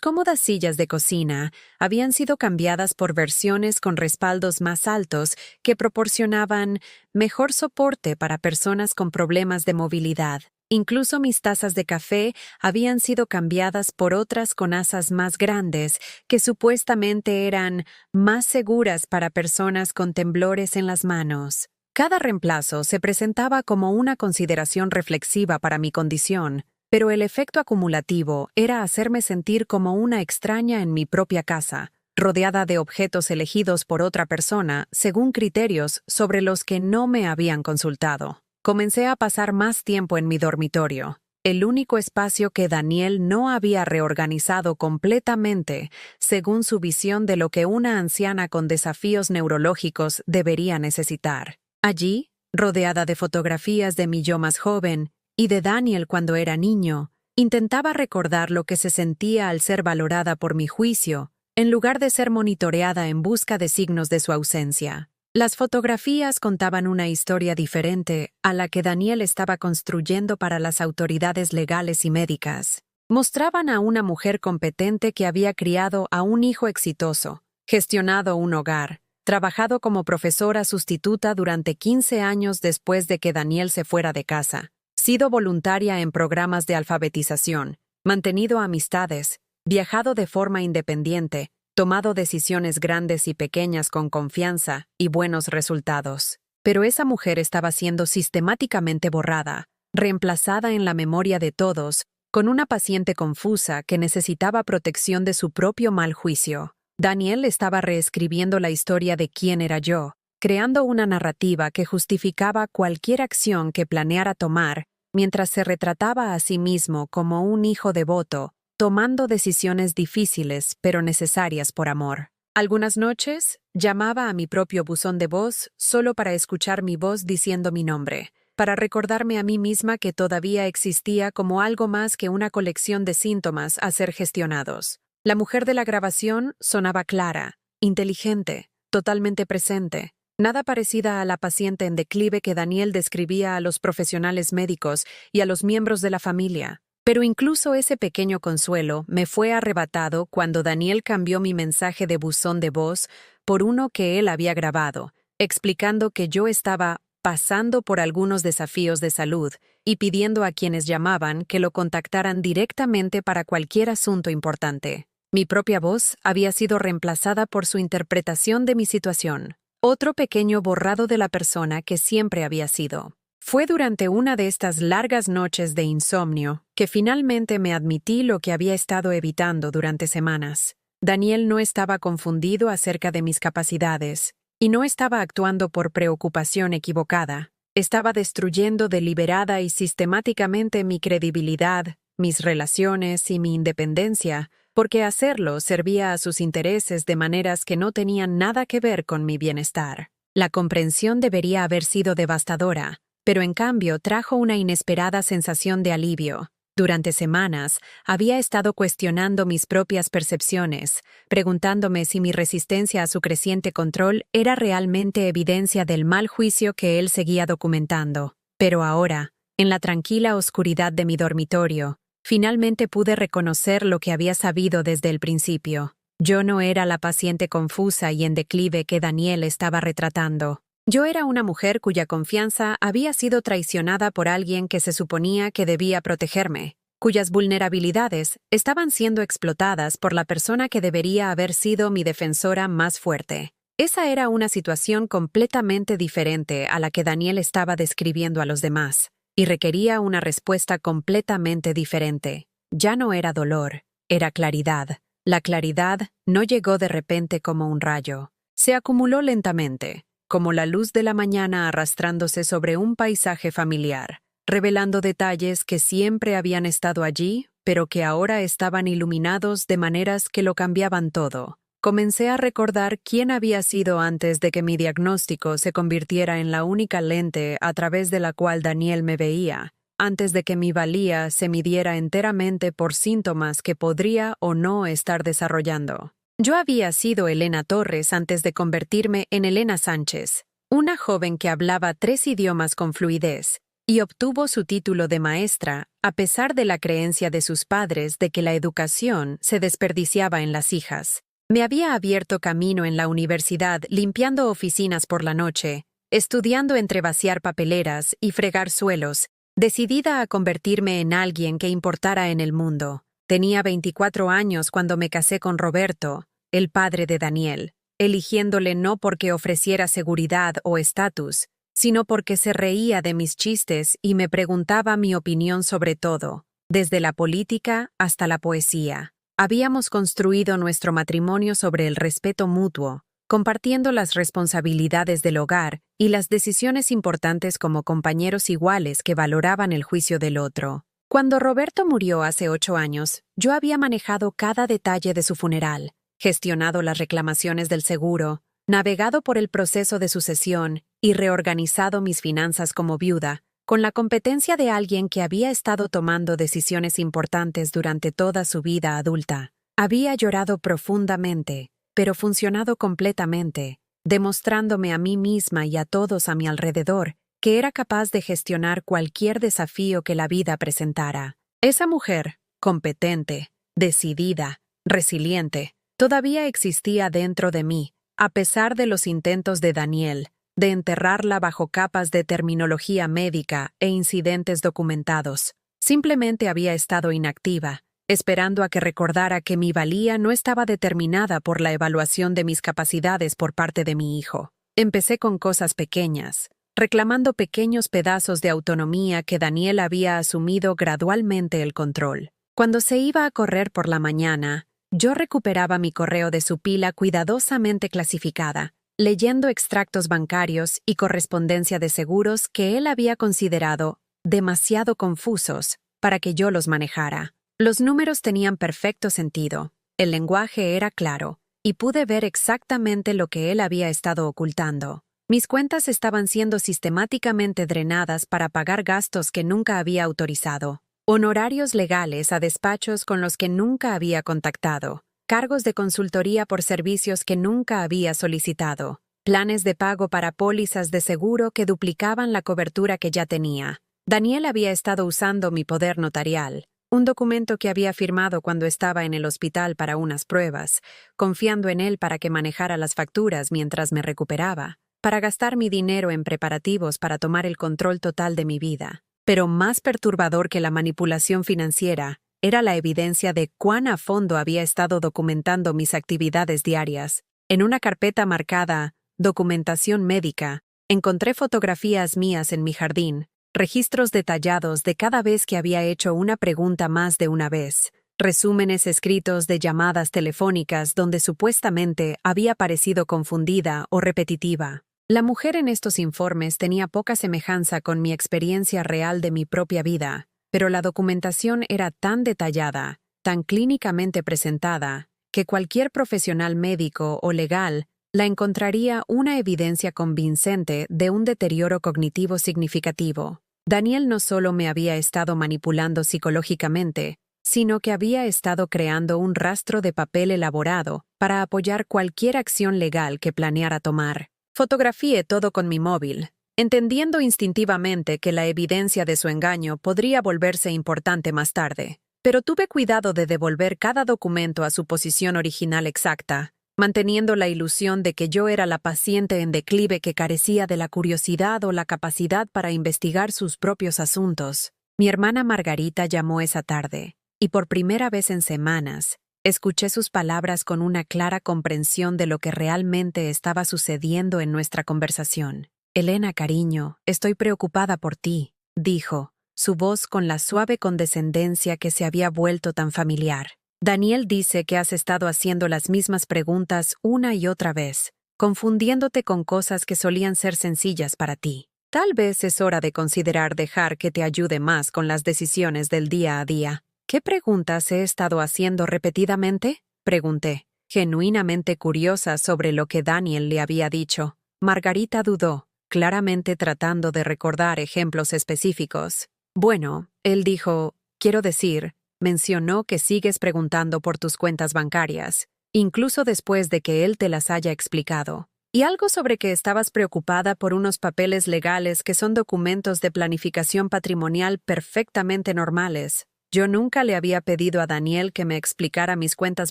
[SPEAKER 1] cómodas sillas de cocina habían sido cambiadas por versiones con respaldos más altos que proporcionaban mejor soporte para personas con problemas de movilidad. Incluso mis tazas de café habían sido cambiadas por otras con asas más grandes que supuestamente eran más seguras para personas con temblores en las manos. Cada reemplazo se presentaba como una consideración reflexiva para mi condición, pero el efecto acumulativo era hacerme sentir como una extraña en mi propia casa, rodeada de objetos elegidos por otra persona según criterios sobre los que no me habían consultado. Comencé a pasar más tiempo en mi dormitorio, el único espacio que Daniel no había reorganizado completamente según su visión de lo que una anciana con desafíos neurológicos debería necesitar. Allí, rodeada de fotografías de mi yo más joven y de Daniel cuando era niño, intentaba recordar lo que se sentía al ser valorada por mi juicio, en lugar de ser monitoreada en busca de signos de su ausencia. Las fotografías contaban una historia diferente a la que Daniel estaba construyendo para las autoridades legales y médicas. Mostraban a una mujer competente que había criado a un hijo exitoso, gestionado un hogar, trabajado como profesora sustituta durante 15 años después de que Daniel se fuera de casa, sido voluntaria en programas de alfabetización, mantenido amistades, viajado de forma independiente, tomado decisiones grandes y pequeñas con confianza y buenos resultados. Pero esa mujer estaba siendo sistemáticamente borrada, reemplazada en la memoria de todos, con una paciente confusa que necesitaba protección de su propio mal juicio. Daniel estaba reescribiendo la historia de quién era yo, creando una narrativa que justificaba cualquier acción que planeara tomar, mientras se retrataba a sí mismo como un hijo devoto, tomando decisiones difíciles pero necesarias por amor. Algunas noches, llamaba a mi propio buzón de voz solo para escuchar mi voz diciendo mi nombre, para recordarme a mí misma que todavía existía como algo más que una colección de síntomas a ser gestionados. La mujer de la grabación sonaba clara, inteligente, totalmente presente, nada parecida a la paciente en declive que Daniel describía a los profesionales médicos y a los miembros de la familia. Pero incluso ese pequeño consuelo me fue arrebatado cuando Daniel cambió mi mensaje de buzón de voz por uno que él había grabado, explicando que yo estaba pasando por algunos desafíos de salud y pidiendo a quienes llamaban que lo contactaran directamente para cualquier asunto importante. Mi propia voz había sido reemplazada por su interpretación de mi situación, otro pequeño borrado de la persona que siempre había sido. Fue durante una de estas largas noches de insomnio que finalmente me admití lo que había estado evitando durante semanas. Daniel no estaba confundido acerca de mis capacidades y no estaba actuando por preocupación equivocada. Estaba destruyendo deliberada y sistemáticamente mi credibilidad, mis relaciones y mi independencia, porque hacerlo servía a sus intereses de maneras que no tenían nada que ver con mi bienestar. La comprensión debería haber sido devastadora, pero en cambio trajo una inesperada sensación de alivio. Durante semanas, había estado cuestionando mis propias percepciones, preguntándome si mi resistencia a su creciente control era realmente evidencia del mal juicio que él seguía documentando. Pero ahora, en la tranquila oscuridad de mi dormitorio, finalmente pude reconocer lo que había sabido desde el principio. Yo no era la paciente confusa y en declive que Daniel estaba retratando. Yo era una mujer cuya confianza había sido traicionada por alguien que se suponía que debía protegerme, cuyas vulnerabilidades estaban siendo explotadas por la persona que debería haber sido mi defensora más fuerte. Esa era una situación completamente diferente a la que Daniel estaba describiendo a los demás, y requería una respuesta completamente diferente. Ya no era dolor, era claridad. La claridad no llegó de repente como un rayo. Se acumuló lentamente, como la luz de la mañana arrastrándose sobre un paisaje familiar, revelando detalles que siempre habían estado allí, pero que ahora estaban iluminados de maneras que lo cambiaban todo. Comencé a recordar quién había sido antes de que mi diagnóstico se convirtiera en la única lente a través de la cual Daniel me veía, antes de que mi valía se midiera enteramente por síntomas que podría o no estar desarrollando. Yo había sido Elena Torres antes de convertirme en Elena Sánchez, una joven que hablaba 3 idiomas con fluidez, y obtuvo su título de maestra a pesar de la creencia de sus padres de que la educación se desperdiciaba en las hijas. Me había abierto camino en la universidad limpiando oficinas por la noche, estudiando entre vaciar papeleras y fregar suelos, decidida a convertirme en alguien que importara en el mundo. Tenía 24 años cuando me casé con Roberto, el padre de Daniel, eligiéndole no porque ofreciera seguridad o estatus, sino porque se reía de mis chistes y me preguntaba mi opinión sobre todo, desde la política hasta la poesía. Habíamos construido nuestro matrimonio sobre el respeto mutuo, compartiendo las responsabilidades del hogar y las decisiones importantes como compañeros iguales que valoraban el juicio del otro. Cuando Roberto murió hace 8 años, yo había manejado cada detalle de su funeral, gestionado las reclamaciones del seguro, navegado por el proceso de sucesión y reorganizado mis finanzas como viuda, con la competencia de alguien que había estado tomando decisiones importantes durante toda su vida adulta. Había llorado profundamente, pero funcionado completamente, demostrándome a mí misma y a todos a mi alrededor que era capaz de gestionar cualquier desafío que la vida presentara. Esa mujer, competente, decidida, resiliente, todavía existía dentro de mí, a pesar de los intentos de Daniel, de enterrarla bajo capas de terminología médica e incidentes documentados. Simplemente había estado inactiva, esperando a que recordara que mi valía no estaba determinada por la evaluación de mis capacidades por parte de mi hijo. Empecé con cosas pequeñas, reclamando pequeños pedazos de autonomía que Daniel había asumido gradualmente el control. Cuando se iba a correr por la mañana, yo recuperaba mi correo de su pila cuidadosamente clasificada, leyendo extractos bancarios y correspondencia de seguros que él había considerado demasiado confusos para que yo los manejara. Los números tenían perfecto sentido, el lenguaje era claro, y pude ver exactamente lo que él había estado ocultando. Mis cuentas estaban siendo sistemáticamente drenadas para pagar gastos que nunca había autorizado, honorarios legales a despachos con los que nunca había contactado, cargos de consultoría por servicios que nunca había solicitado, planes de pago para pólizas de seguro que duplicaban la cobertura que ya tenía. Daniel había estado usando mi poder notarial, un documento que había firmado cuando estaba en el hospital para unas pruebas, confiando en él para que manejara las facturas mientras me recuperaba, para gastar mi dinero en preparativos para tomar el control total de mi vida. Pero más perturbador que la manipulación financiera era la evidencia de cuán a fondo había estado documentando mis actividades diarias. En una carpeta marcada «Documentación médica», encontré fotografías mías en mi jardín, registros detallados de cada vez que había hecho una pregunta más de una vez, resúmenes escritos de llamadas telefónicas donde supuestamente había parecido confundida o repetitiva. La mujer en estos informes tenía poca semejanza con mi experiencia real de mi propia vida. pero la documentación era tan detallada, tan clínicamente presentada, que cualquier profesional médico o legal la encontraría una evidencia convincente de un deterioro cognitivo significativo. Daniel no solo me había estado manipulando psicológicamente, sino que había estado creando un rastro de papel elaborado para apoyar cualquier acción legal que planeara tomar. Fotografié todo con mi móvil, entendiendo instintivamente que la evidencia de su engaño podría volverse importante más tarde, pero tuve cuidado de devolver cada documento a su posición original exacta, manteniendo la ilusión de que yo era la paciente en declive que carecía de la curiosidad o la capacidad para investigar sus propios asuntos. Mi hermana Margarita llamó esa tarde, y por primera vez en semanas, escuché sus palabras con una clara comprensión de lo que realmente estaba sucediendo en nuestra conversación. «Elena, cariño, estoy preocupada por ti», dijo, su voz con la suave condescendencia que se había vuelto tan familiar. «Daniel dice que has estado haciendo las mismas preguntas una y otra vez, confundiéndote con cosas que solían ser sencillas para ti. Tal vez es hora de considerar dejar que te ayude más con las decisiones del día a día». «¿Qué preguntas he estado haciendo repetidamente?», pregunté, genuinamente curiosa sobre lo que Daniel le había dicho. Margarita dudó, claramente tratando de recordar ejemplos específicos. «Bueno», él dijo, «quiero decir, mencionó que sigues preguntando por tus cuentas bancarias, incluso después de que él te las haya explicado. Y algo sobre que estabas preocupada por unos papeles legales que son documentos de planificación patrimonial perfectamente normales». Yo nunca le había pedido a Daniel que me explicara mis cuentas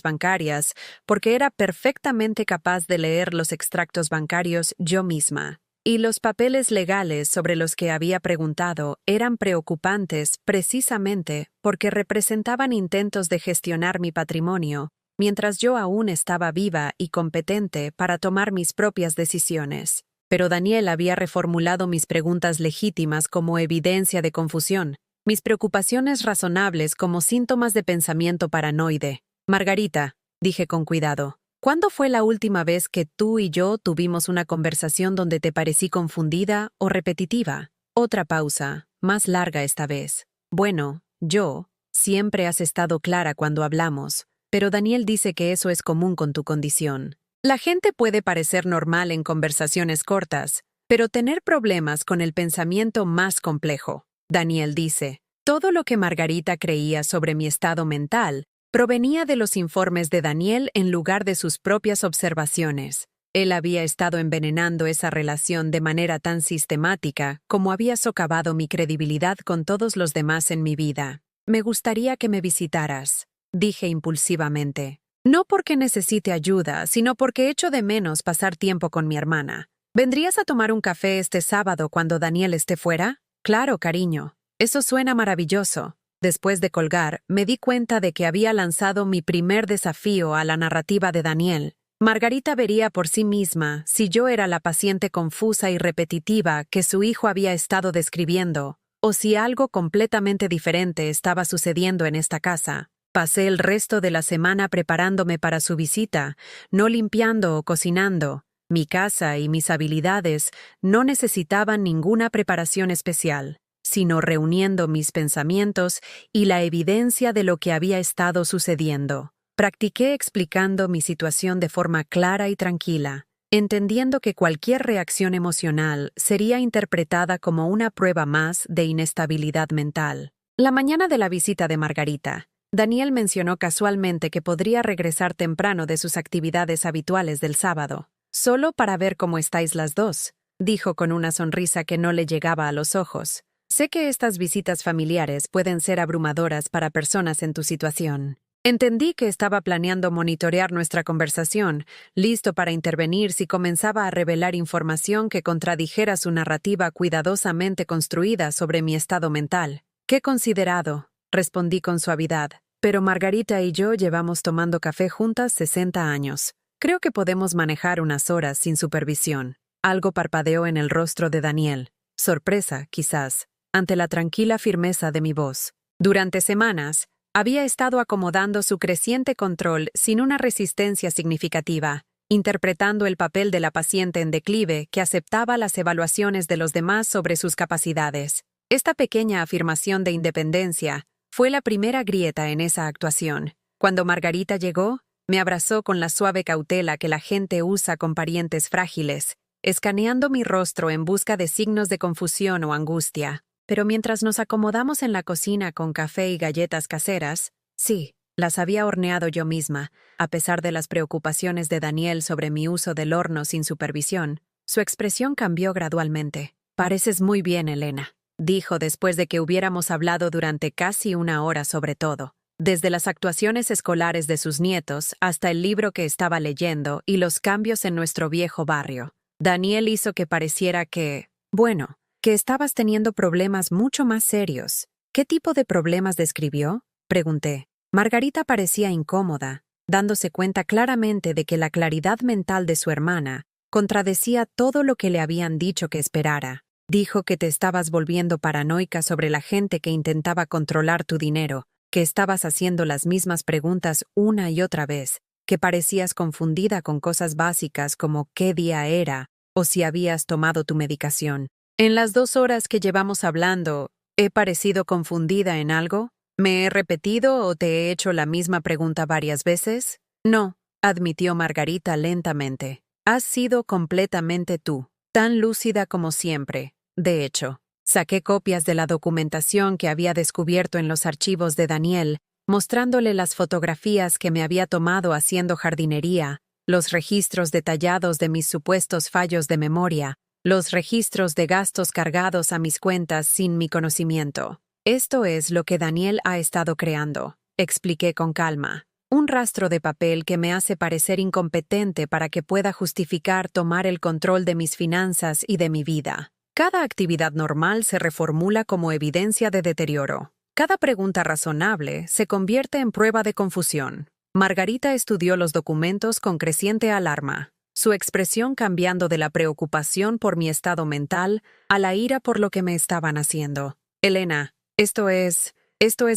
[SPEAKER 1] bancarias porque era perfectamente capaz de leer los extractos bancarios yo misma. Y los papeles legales sobre los que había preguntado eran preocupantes precisamente porque representaban intentos de gestionar mi patrimonio, mientras yo aún estaba viva y competente para tomar mis propias decisiones. Pero Daniel había reformulado mis preguntas legítimas como evidencia de confusión, mis preocupaciones razonables como síntomas de pensamiento paranoide. «Margarita», dije con cuidado, «¿cuándo fue la última vez que tú y yo tuvimos una conversación donde te parecí confundida o repetitiva?» Otra pausa, más larga esta vez. «Bueno, siempre has estado clara cuando hablamos, pero Daniel dice que eso es común con tu condición. La gente puede parecer normal en conversaciones cortas, pero tener problemas con el pensamiento más complejo». Daniel dice, todo lo que Margarita creía sobre mi estado mental provenía de los informes de Daniel en lugar de sus propias observaciones. Él había estado envenenando esa relación de manera tan sistemática como había socavado mi credibilidad con todos los demás en mi vida. «Me gustaría que me visitaras», dije impulsivamente. «No porque necesite ayuda, sino porque echo de menos pasar tiempo con mi hermana. ¿Vendrías a tomar un café este sábado cuando Daniel esté fuera?» «Claro, cariño. Eso suena maravilloso». Después de colgar, me di cuenta de que había lanzado mi primer desafío a la narrativa de Daniel. Margarita vería por sí misma si yo era la paciente confusa y repetitiva que su hijo había estado describiendo, o si algo completamente diferente estaba sucediendo en esta casa. Pasé el resto de la semana preparándome para su visita, no limpiando o cocinando. Mi casa y mis habilidades no necesitaban ninguna preparación especial, sino reuniendo mis pensamientos y la evidencia de lo que había estado sucediendo. Practiqué explicando mi situación de forma clara y tranquila, entendiendo que cualquier reacción emocional sería interpretada como una prueba más de inestabilidad mental. La mañana de la visita de Margarita, Daniel mencionó casualmente que podría regresar temprano de sus actividades habituales del sábado. «Solo para ver cómo estáis las dos», dijo con una sonrisa que no le llegaba a los ojos. «Sé que estas visitas familiares pueden ser abrumadoras para personas en tu situación». Entendí que estaba planeando monitorear nuestra conversación, listo para intervenir si comenzaba a revelar información que contradijera su narrativa cuidadosamente construida sobre mi estado mental. «Qué considerado», respondí con suavidad. «Pero Margarita y yo llevamos tomando café juntas 60 años. Creo que podemos manejar unas horas sin supervisión». Algo parpadeó en el rostro de Daniel. Sorpresa, quizás, ante la tranquila firmeza de mi voz. Durante semanas, había estado acomodando su creciente control sin una resistencia significativa, interpretando el papel de la paciente en declive que aceptaba las evaluaciones de los demás sobre sus capacidades. Esta pequeña afirmación de independencia fue la primera grieta en esa actuación. Cuando Margarita llegó, me abrazó con la suave cautela que la gente usa con parientes frágiles, escaneando mi rostro en busca de signos de confusión o angustia. Pero mientras nos acomodamos en la cocina con café y galletas caseras, sí, las había horneado yo misma, a pesar de las preocupaciones de Daniel sobre mi uso del horno sin supervisión, su expresión cambió gradualmente. «Pareces muy bien, Elena», dijo después de que hubiéramos hablado durante casi una hora sobre todo, desde las actuaciones escolares de sus nietos hasta el libro que estaba leyendo y los cambios en nuestro viejo barrio. Daniel hizo que pareciera que, bueno, que estabas teniendo problemas mucho más serios. ¿Qué tipo de problemas describió?, pregunté. Margarita parecía incómoda, dándose cuenta claramente de que la claridad mental de su hermana contradecía todo lo que le habían dicho que esperara. Dijo que te estabas volviendo paranoica sobre la gente que intentaba controlar tu dinero, que estabas haciendo las mismas preguntas una y otra vez, que parecías confundida con cosas básicas como qué día era o si habías tomado tu medicación. En las 2 horas que llevamos hablando, ¿he parecido confundida en algo? ¿Me he repetido o te he hecho la misma pregunta varias veces? No, admitió Margarita lentamente. Has sido completamente tú, tan lúcida como siempre. De hecho, saqué copias de la documentación que había descubierto en los archivos de Daniel, mostrándole las fotografías que me había tomado haciendo jardinería, los registros detallados de mis supuestos fallos de memoria, los registros de gastos cargados a mis cuentas sin mi conocimiento. Esto es lo que Daniel ha estado creando, expliqué con calma. Un rastro de papel que me hace parecer incompetente para que pueda justificar tomar el control de mis finanzas y de mi vida. Cada actividad normal se reformula como evidencia de deterioro. Cada pregunta razonable se convierte en prueba de confusión. Margarita estudió los documentos con creciente alarma, su expresión cambiando de la preocupación por mi estado mental a la ira por lo que me estaban haciendo. Elena, esto es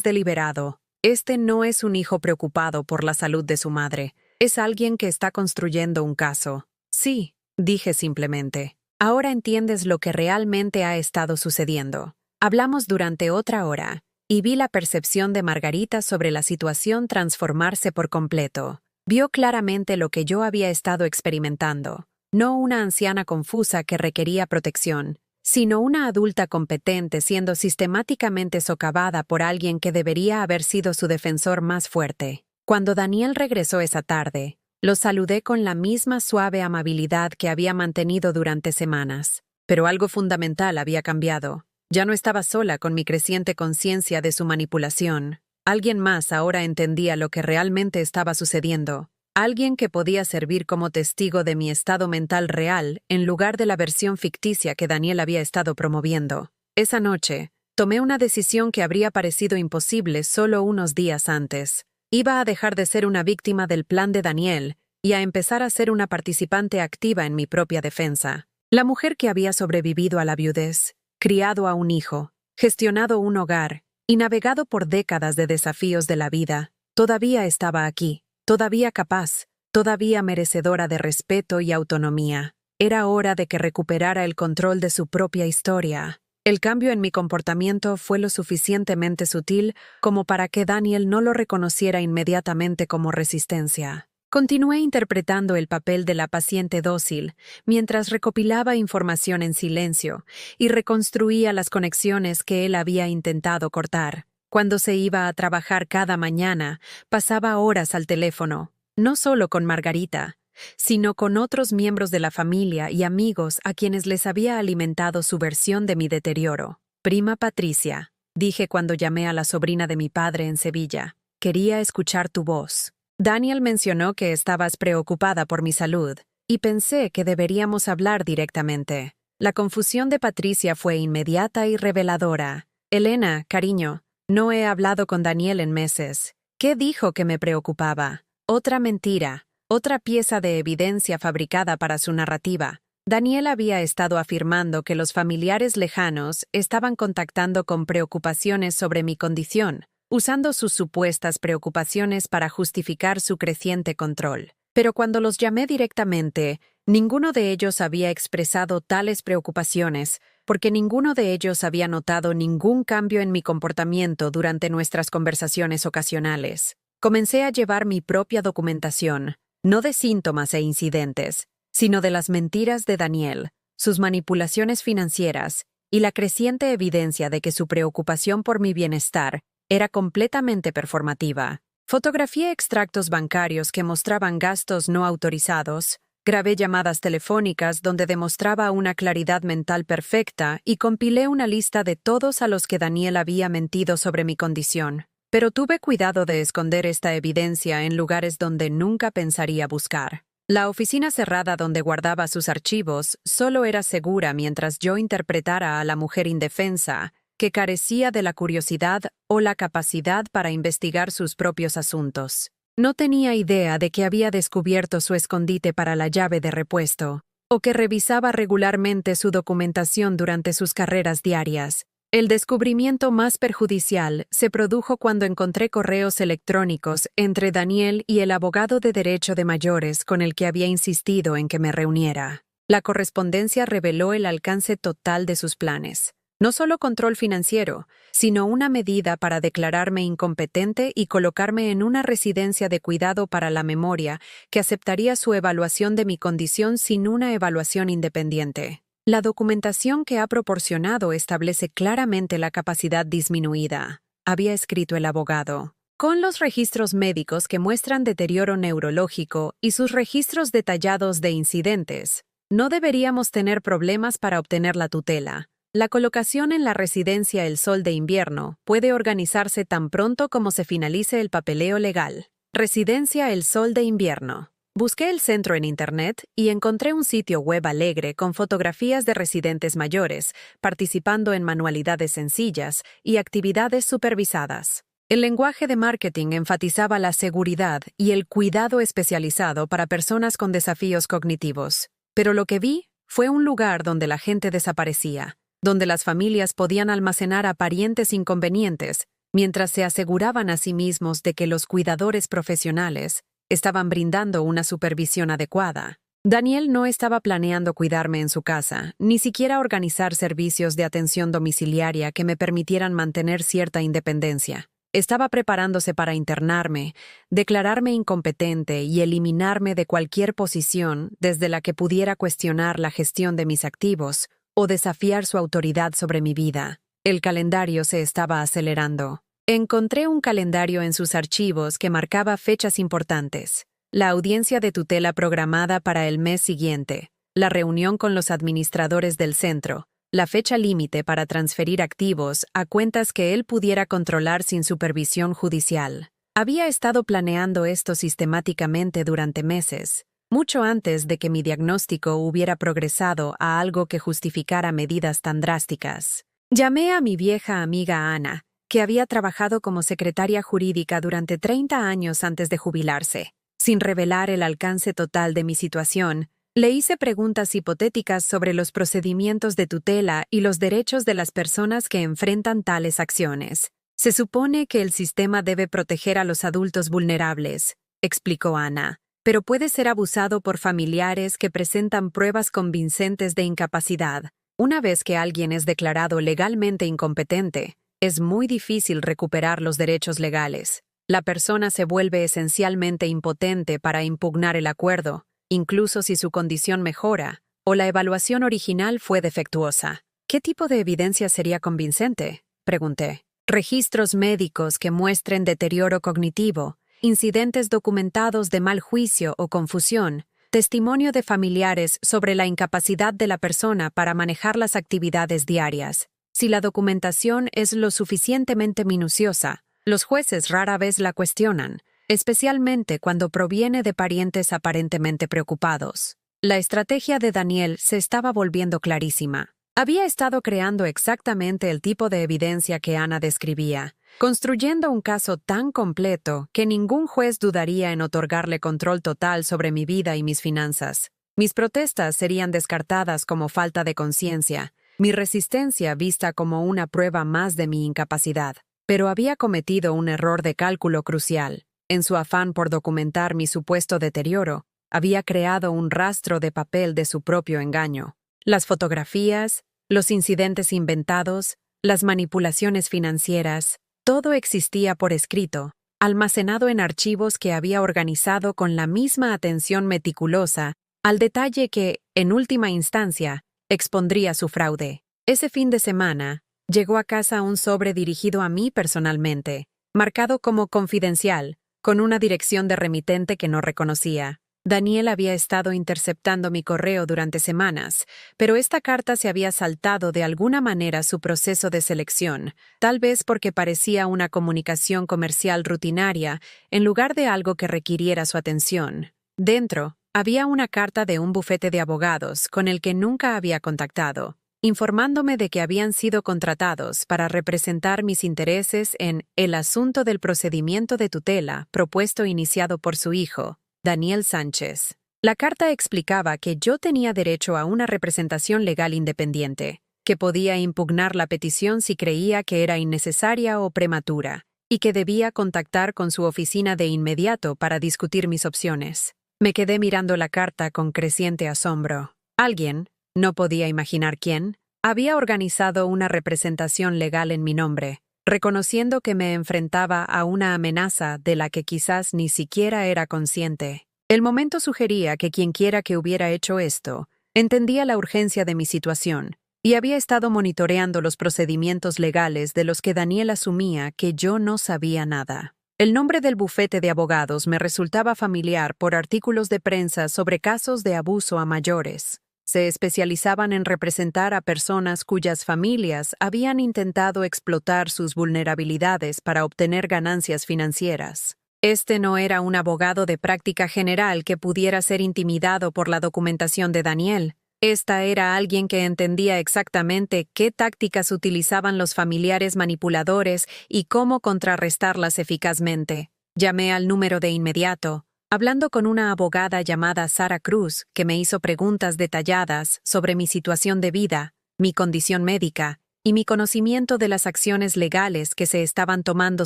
[SPEAKER 1] deliberado. Este no es un hijo preocupado por la salud de su madre. Es alguien que está construyendo un caso. Sí, dije simplemente. Ahora entiendes lo que realmente ha estado sucediendo. Hablamos durante otra hora, y vi la percepción de Margarita sobre la situación transformarse por completo. Vio claramente lo que yo había estado experimentando. No una anciana confusa que requería protección, sino una adulta competente siendo sistemáticamente socavada por alguien que debería haber sido su defensor más fuerte. Cuando Daniel regresó esa tarde, lo saludé con la misma suave amabilidad que había mantenido durante semanas. Pero algo fundamental había cambiado. Ya no estaba sola con mi creciente conciencia de su manipulación. Alguien más ahora entendía lo que realmente estaba sucediendo. Alguien que podía servir como testigo de mi estado mental real en lugar de la versión ficticia que Daniel había estado promoviendo. Esa noche, tomé una decisión que habría parecido imposible solo unos días antes. Iba a dejar de ser una víctima del plan de Daniel y a empezar a ser una participante activa en mi propia defensa. La mujer que había sobrevivido a la viudez, criado a un hijo, gestionado un hogar y navegado por décadas de desafíos de la vida, todavía estaba aquí. Todavía capaz, todavía merecedora de respeto y autonomía. Era hora de que recuperara el control de su propia historia. El cambio en mi comportamiento fue lo suficientemente sutil como para que Daniel no lo reconociera inmediatamente como resistencia. Continué interpretando el papel de la paciente dócil mientras recopilaba información en silencio y reconstruía las conexiones que él había intentado cortar. Cuando se iba a trabajar cada mañana, pasaba horas al teléfono, no solo con Margarita, sino con otros miembros de la familia y amigos a quienes les había alimentado su versión de mi deterioro. Prima Patricia, dije cuando llamé a la sobrina de mi padre en Sevilla. Quería escuchar tu voz. Daniel mencionó que estabas preocupada por mi salud, y pensé que deberíamos hablar directamente. La confusión de Patricia fue inmediata y reveladora. Elena, cariño, no he hablado con Daniel en meses. ¿Qué dijo que me preocupaba? Otra mentira, otra pieza de evidencia fabricada para su narrativa. Daniel había estado afirmando que los familiares lejanos estaban contactando con preocupaciones sobre mi condición, usando sus supuestas preocupaciones para justificar su creciente control. Pero cuando los llamé directamente, Ninguno de ellos había expresado tales preocupaciones, porque ninguno de ellos había notado ningún cambio en mi comportamiento durante nuestras conversaciones ocasionales. Comencé a llevar mi propia documentación, no de síntomas e incidentes, sino de las mentiras de Daniel, sus manipulaciones financieras y la creciente evidencia de que su preocupación por mi bienestar era completamente performativa. Fotografié extractos bancarios que mostraban gastos no autorizados, grabé llamadas telefónicas donde demostraba una claridad mental perfecta y compilé una lista de todos a los que Daniel había mentido sobre mi condición. Pero tuve cuidado de esconder esta evidencia en lugares donde nunca pensaría buscar. La oficina cerrada donde guardaba sus archivos solo era segura mientras yo interpretara a la mujer indefensa, que carecía de la curiosidad o la capacidad para investigar sus propios asuntos. No tenía idea de que había descubierto su escondite para la llave de repuesto, o que revisaba regularmente su documentación durante sus carreras diarias. El descubrimiento más perjudicial se produjo cuando encontré correos electrónicos entre Daniel y el abogado de derecho de mayores con el que había insistido en que me reuniera. La correspondencia reveló el alcance total de sus planes. No solo control financiero, sino una medida para declararme incompetente y colocarme en una residencia de cuidado para la memoria que aceptaría su evaluación de mi condición sin una evaluación independiente. La documentación que ha proporcionado establece claramente la capacidad disminuida, había escrito el abogado. Con los registros médicos que muestran deterioro neurológico y sus registros detallados de incidentes, no deberíamos tener problemas para obtener la tutela. La colocación en la residencia El Sol de Invierno puede organizarse tan pronto como se finalice el papeleo legal. Residencia El Sol de Invierno. Busqué el centro en Internet y encontré un sitio web alegre con fotografías de residentes mayores, participando en manualidades sencillas y actividades supervisadas. El lenguaje de marketing enfatizaba la seguridad y el cuidado especializado para personas con desafíos cognitivos. Pero lo que vi fue un lugar donde la gente desaparecía, donde las familias podían almacenar a parientes inconvenientes, mientras se aseguraban a sí mismos de que los cuidadores profesionales estaban brindando una supervisión adecuada. Daniel no estaba planeando cuidarme en su casa, ni siquiera organizar servicios de atención domiciliaria que me permitieran mantener cierta independencia. Estaba preparándose para internarme, declararme incompetente y eliminarme de cualquier posición desde la que pudiera cuestionar la gestión de mis activos o desafiar su autoridad sobre mi vida. El calendario se estaba acelerando. Encontré un calendario en sus archivos que marcaba fechas importantes. La audiencia de tutela programada para el mes siguiente, la reunión con los administradores del centro, la fecha límite para transferir activos a cuentas que él pudiera controlar sin supervisión judicial. Había estado planeando esto sistemáticamente durante meses, mucho antes de que mi diagnóstico hubiera progresado a algo que justificara medidas tan drásticas. Llamé a mi vieja amiga Ana, que había trabajado como secretaria jurídica durante 30 años antes de jubilarse. Sin revelar el alcance total de mi situación, le hice preguntas hipotéticas sobre los procedimientos de tutela y los derechos de las personas que enfrentan tales acciones. Se supone que el sistema debe proteger a los adultos vulnerables, explicó Ana, pero puede ser abusado por familiares que presentan pruebas convincentes de incapacidad. Una vez que alguien es declarado legalmente incompetente, es muy difícil recuperar los derechos legales. La persona se vuelve esencialmente impotente para impugnar el acuerdo, incluso si su condición mejora o la evaluación original fue defectuosa. ¿Qué tipo de evidencia sería convincente?, pregunté. Registros médicos que muestren deterioro cognitivo, incidentes documentados de mal juicio o confusión, testimonio de familiares sobre la incapacidad de la persona para manejar las actividades diarias. Si la documentación es lo suficientemente minuciosa, los jueces rara vez la cuestionan, especialmente cuando proviene de parientes aparentemente preocupados. La estrategia de Daniel se estaba volviendo clarísima. Había estado creando exactamente el tipo de evidencia que Ana describía, construyendo un caso tan completo que ningún juez dudaría en otorgarle control total sobre mi vida y mis finanzas. Mis protestas serían descartadas como falta de conciencia, mi resistencia vista como una prueba más de mi incapacidad. Pero había cometido un error de cálculo crucial. En su afán por documentar mi supuesto deterioro, había creado un rastro de papel de su propio engaño. Las fotografías, los incidentes inventados, las manipulaciones financieras, todo existía por escrito, almacenado en archivos que había organizado con la misma atención meticulosa al detalle que, en última instancia, expondría su fraude. Ese fin de semana, llegó a casa un sobre dirigido a mí personalmente, marcado como confidencial, con una dirección de remitente que no reconocía. Daniel había estado interceptando mi correo durante semanas, pero esta carta se había saltado de alguna manera su proceso de selección, tal vez porque parecía una comunicación comercial rutinaria en lugar de algo que requiriera su atención. Dentro, había una carta de un bufete de abogados con el que nunca había contactado, informándome de que habían sido contratados para representar mis intereses en el asunto del procedimiento de tutela propuesto e iniciado por su hijo, Daniel Sánchez. La carta explicaba que yo tenía derecho a una representación legal independiente, que podía impugnar la petición si creía que era innecesaria o prematura, y que debía contactar con su oficina de inmediato para discutir mis opciones. Me quedé mirando la carta con creciente asombro. Alguien, no podía imaginar quién, había organizado una representación legal en mi nombre, reconociendo que me enfrentaba a una amenaza de la que quizás ni siquiera era consciente. El momento sugería que quienquiera que hubiera hecho esto entendía la urgencia de mi situación y había estado monitoreando los procedimientos legales de los que Daniel asumía que yo no sabía nada. El nombre del bufete de abogados me resultaba familiar por artículos de prensa sobre casos de abuso a mayores. Se especializaban en representar a personas cuyas familias habían intentado explotar sus vulnerabilidades para obtener ganancias financieras. Este no era un abogado de práctica general que pudiera ser intimidado por la documentación de Daniel. Esta era alguien que entendía exactamente qué tácticas utilizaban los familiares manipuladores y cómo contrarrestarlas eficazmente. Llamé al número de inmediato, hablando con una abogada llamada Sara Cruz, que me hizo preguntas detalladas sobre mi situación de vida, mi condición médica y mi conocimiento de las acciones legales que se estaban tomando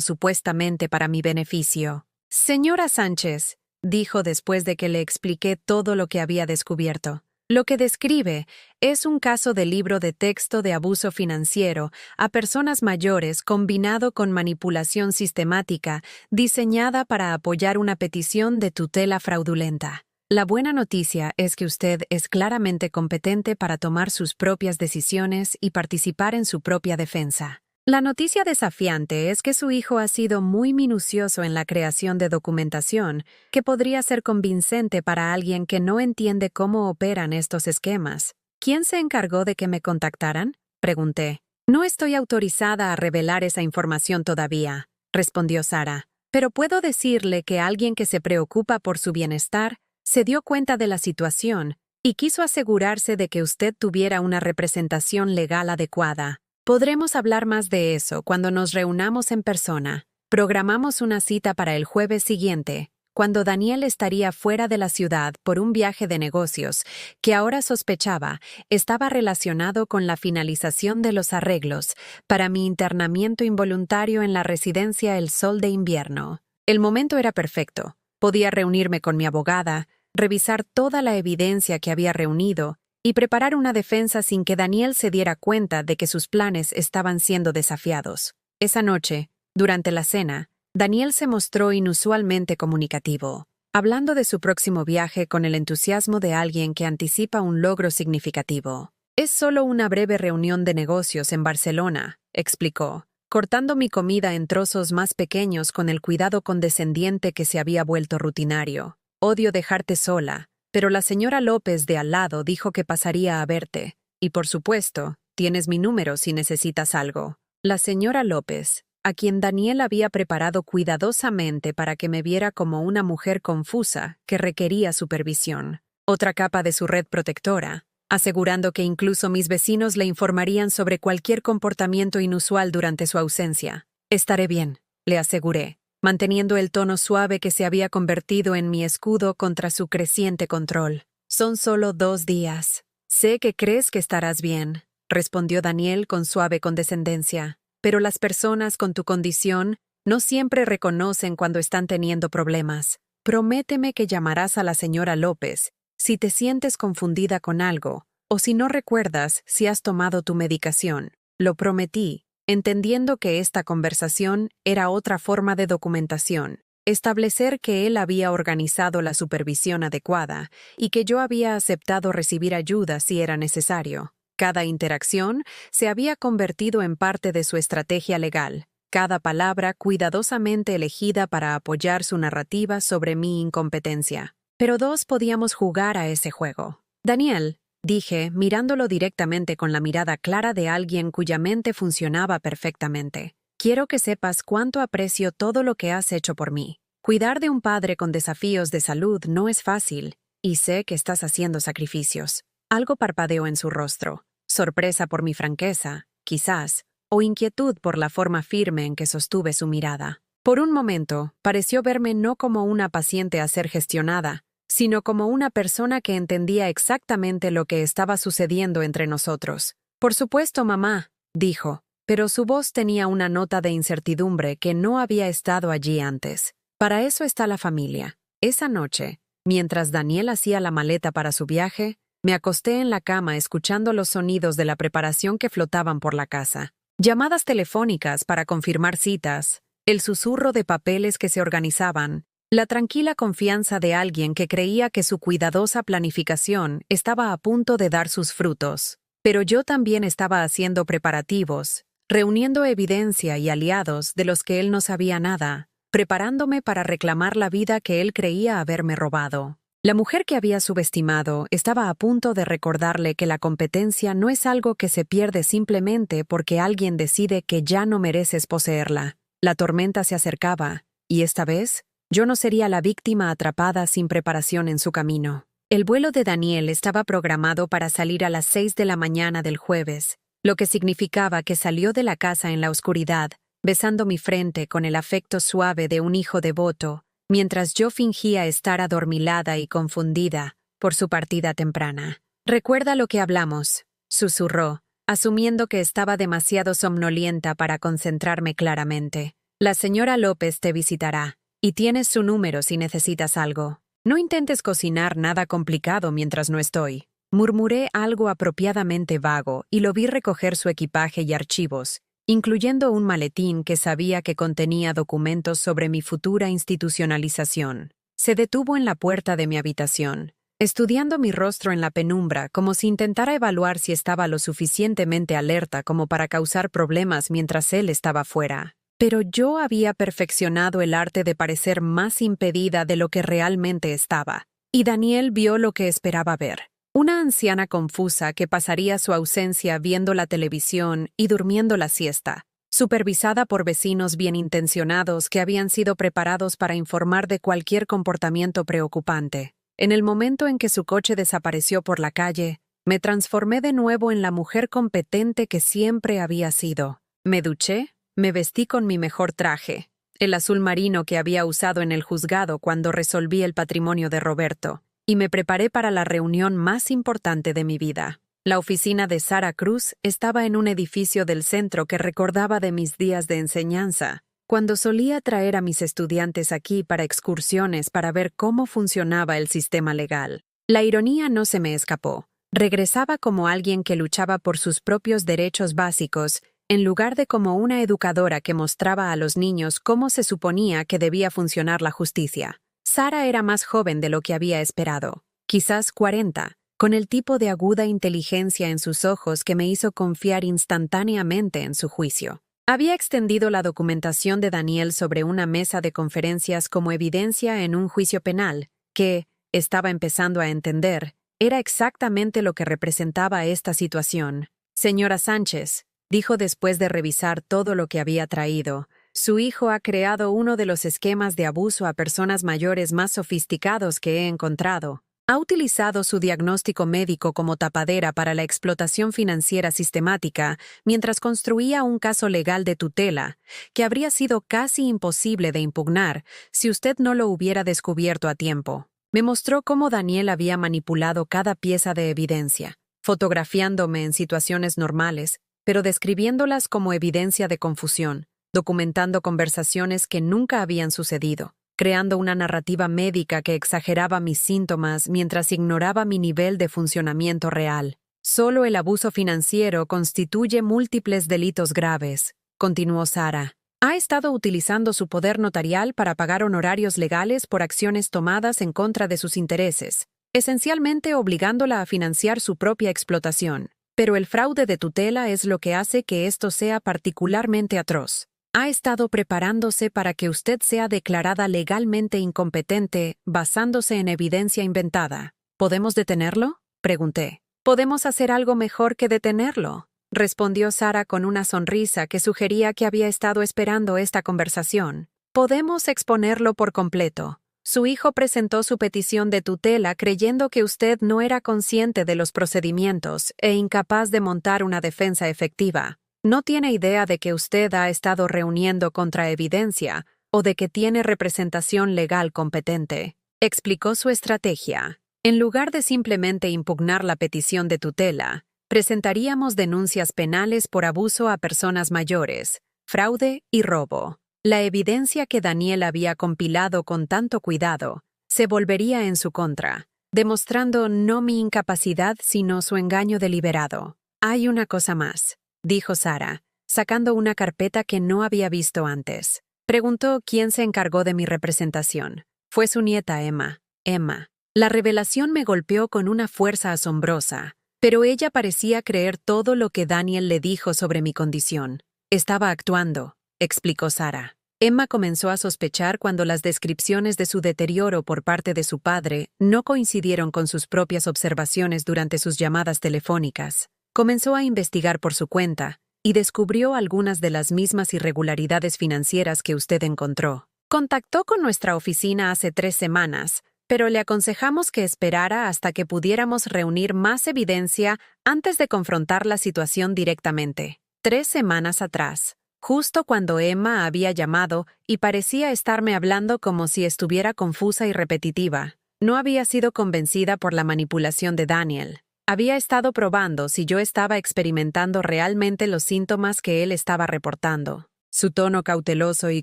[SPEAKER 1] supuestamente para mi beneficio. «Señora Sánchez», dijo después de que le expliqué todo lo que había descubierto. Lo que describe es un caso de libro de texto de abuso financiero a personas mayores combinado con manipulación sistemática diseñada para apoyar una petición de tutela fraudulenta. La buena noticia es que usted es claramente competente para tomar sus propias decisiones y participar en su propia defensa. La noticia desafiante es que su hijo ha sido muy minucioso en la creación de documentación que podría ser convincente para alguien que no entiende cómo operan estos esquemas. ¿Quién se encargó de que me contactaran?, pregunté. No estoy autorizada a revelar esa información todavía, respondió Sara, pero puedo decirle que alguien que se preocupa por su bienestar se dio cuenta de la situación y quiso asegurarse de que usted tuviera una representación legal adecuada. Podremos hablar más de eso cuando nos reunamos en persona. Programamos una cita para el jueves siguiente, cuando Daniel estaría fuera de la ciudad por un viaje de negocios que ahora sospechaba estaba relacionado con la finalización de los arreglos para mi internamiento involuntario en la residencia El Sol de Invierno. El momento era perfecto. Podía reunirme con mi abogada, revisar toda la evidencia que había reunido y preparar una defensa sin que Daniel se diera cuenta de que sus planes estaban siendo desafiados. Esa noche, durante la cena, Daniel se mostró inusualmente comunicativo, hablando de su próximo viaje con el entusiasmo de alguien que anticipa un logro significativo. «Es solo una breve reunión de negocios en Barcelona», explicó, cortando mi comida en trozos más pequeños con el cuidado condescendiente que se había vuelto rutinario. «Odio dejarte sola, pero la señora López de al lado dijo que pasaría a verte. Y por supuesto, tienes mi número si necesitas algo». La señora López, a quien Daniel había preparado cuidadosamente para que me viera como una mujer confusa que requería supervisión. Otra capa de su red protectora, asegurando que incluso mis vecinos le informarían sobre cualquier comportamiento inusual durante su ausencia. «Estaré bien», le aseguré, manteniendo el tono suave que se había convertido en mi escudo contra su creciente control. «Son solo 2 días. Sé que crees que estarás bien», respondió Daniel con suave condescendencia, «pero las personas con tu condición no siempre reconocen cuando están teniendo problemas. prométeme que llamarás a la señora López si te sientes confundida con algo, o si no recuerdas si has tomado tu medicación. Lo prometí, entendiendo que esta conversación era otra forma de documentación. Establecer que él había organizado la supervisión adecuada y que yo había aceptado recibir ayuda si era necesario. Cada interacción se había convertido en parte de su estrategia legal, cada palabra cuidadosamente elegida para apoyar su narrativa sobre mi incompetencia. Pero dos podíamos jugar a ese juego. Daniel, dije, mirándolo directamente con la mirada clara de alguien cuya mente funcionaba perfectamente. Quiero que sepas cuánto aprecio todo lo que has hecho por mí. Cuidar de un padre con desafíos de salud no es fácil, y sé que estás haciendo sacrificios. Algo parpadeó en su rostro. Sorpresa por mi franqueza, quizás, o inquietud por la forma firme en que sostuve su mirada. Por un momento, pareció verme no como una paciente a ser gestionada, sino como una persona que entendía exactamente lo que estaba sucediendo entre nosotros. Por supuesto, mamá, dijo, pero su voz tenía una nota de incertidumbre que no había estado allí antes. Para eso está la familia. Esa noche, mientras Daniel hacía la maleta para su viaje, me acosté en la cama escuchando los sonidos de la preparación que flotaban por la casa. Llamadas telefónicas para confirmar citas, el susurro de papeles que se organizaban, la tranquila confianza de alguien que creía que su cuidadosa planificación estaba a punto de dar sus frutos. Pero yo también estaba haciendo preparativos, reuniendo evidencia y aliados de los que él no sabía nada, preparándome para reclamar la vida que él creía haberme robado. La mujer que había subestimado estaba a punto de recordarle que la competencia no es algo que se pierde simplemente porque alguien decide que ya no mereces poseerla. La tormenta se acercaba, y esta vez, yo no sería la víctima atrapada sin preparación en su camino. El vuelo de Daniel estaba programado para salir a las 6 de la mañana del jueves, lo que significaba que salió de la casa en la oscuridad, besando mi frente con el afecto suave de un hijo devoto, mientras yo fingía estar adormilada y confundida por su partida temprana. «Recuerda lo que hablamos», susurró, asumiendo que estaba demasiado somnolienta para concentrarme claramente. «La señora López te visitará, y tienes su número si necesitas algo. No intentes cocinar nada complicado mientras no estoy». Murmuré algo apropiadamente vago y lo vi recoger su equipaje y archivos, incluyendo un maletín que sabía que contenía documentos sobre mi futura institucionalización. Se detuvo en la puerta de mi habitación, estudiando mi rostro en la penumbra como si intentara evaluar si estaba lo suficientemente alerta como para causar problemas mientras él estaba fuera. Pero yo había perfeccionado el arte de parecer más impedida de lo que realmente estaba, y Daniel vio lo que esperaba ver. Una anciana confusa que pasaría su ausencia viendo la televisión y durmiendo la siesta, supervisada por vecinos bien intencionados que habían sido preparados para informar de cualquier comportamiento preocupante. En el momento en que su coche desapareció por la calle, me transformé de nuevo en la mujer competente que siempre había sido. Me duché, me vestí con mi mejor traje, el azul marino que había usado en el juzgado cuando resolví el patrimonio de Roberto, y me preparé para la reunión más importante de mi vida. La oficina de Sara Cruz estaba en un edificio del centro que recordaba de mis días de enseñanza, cuando solía traer a mis estudiantes aquí para excursiones para ver cómo funcionaba el sistema legal. La ironía no se me escapó. Regresaba como alguien que luchaba por sus propios derechos básicos, en lugar de como una educadora que mostraba a los niños cómo se suponía que debía funcionar la justicia. Sara era más joven de lo que había esperado, quizás 40, con el tipo de aguda inteligencia en sus ojos que me hizo confiar instantáneamente en su juicio. Había extendido la documentación de Daniel sobre una mesa de conferencias como evidencia en un juicio penal, que, estaba empezando a entender, era exactamente lo que representaba esta situación. «Señora Sánchez», dijo después de revisar todo lo que había traído, «su hijo ha creado uno de los esquemas de abuso a personas mayores más sofisticados que he encontrado. Ha utilizado su diagnóstico médico como tapadera para la explotación financiera sistemática mientras construía un caso legal de tutela que habría sido casi imposible de impugnar si usted no lo hubiera descubierto a tiempo». Me mostró cómo Daniel había manipulado cada pieza de evidencia, fotografiándome en situaciones normales, pero describiéndolas como evidencia de confusión, documentando conversaciones que nunca habían sucedido, creando una narrativa médica que exageraba mis síntomas mientras ignoraba mi nivel de funcionamiento real. Solo el abuso financiero constituye múltiples delitos graves, continuó Sara. Ha estado utilizando su poder notarial para pagar honorarios legales por acciones tomadas en contra de sus intereses, esencialmente obligándola a financiar su propia explotación. Pero el fraude de tutela es lo que hace que esto sea particularmente atroz. Ha estado preparándose para que usted sea declarada legalmente incompetente basándose en evidencia inventada. ¿Podemos detenerlo?, pregunté. «¿Podemos hacer algo mejor que detenerlo?», respondió Sara con una sonrisa que sugería que había estado esperando esta conversación. «Podemos exponerlo por completo. Su hijo presentó su petición de tutela creyendo que usted no era consciente de los procedimientos e incapaz de montar una defensa efectiva. No tiene idea de que usted ha estado reuniendo contraevidencia o de que tiene representación legal competente», explicó su estrategia. «En lugar de simplemente impugnar la petición de tutela, presentaríamos denuncias penales por abuso a personas mayores, fraude y robo. La evidencia que Daniel había compilado con tanto cuidado se volvería en su contra, demostrando no mi incapacidad sino su engaño deliberado. Hay una cosa más», dijo Sara, sacando una carpeta que no había visto antes. Preguntó quién se encargó de mi representación. Fue su nieta Emma. Emma. La revelación me golpeó con una fuerza asombrosa, pero ella parecía creer todo lo que Daniel le dijo sobre mi condición. «Estaba actuando», explicó Sara. Emma comenzó a sospechar cuando las descripciones de su deterioro por parte de su padre no coincidieron con sus propias observaciones durante sus llamadas telefónicas. Comenzó a investigar por su cuenta y descubrió algunas de las mismas irregularidades financieras que usted encontró. Contactó con nuestra oficina hace 3 semanas, pero le aconsejamos que esperara hasta que pudiéramos reunir más evidencia antes de confrontar la situación directamente. 3 semanas atrás, justo cuando Emma había llamado y parecía estarme hablando como si estuviera confusa y repetitiva. No había sido convencida por la manipulación de Daniel. Había estado probando si yo estaba experimentando realmente los síntomas que él estaba reportando. Su tono cauteloso y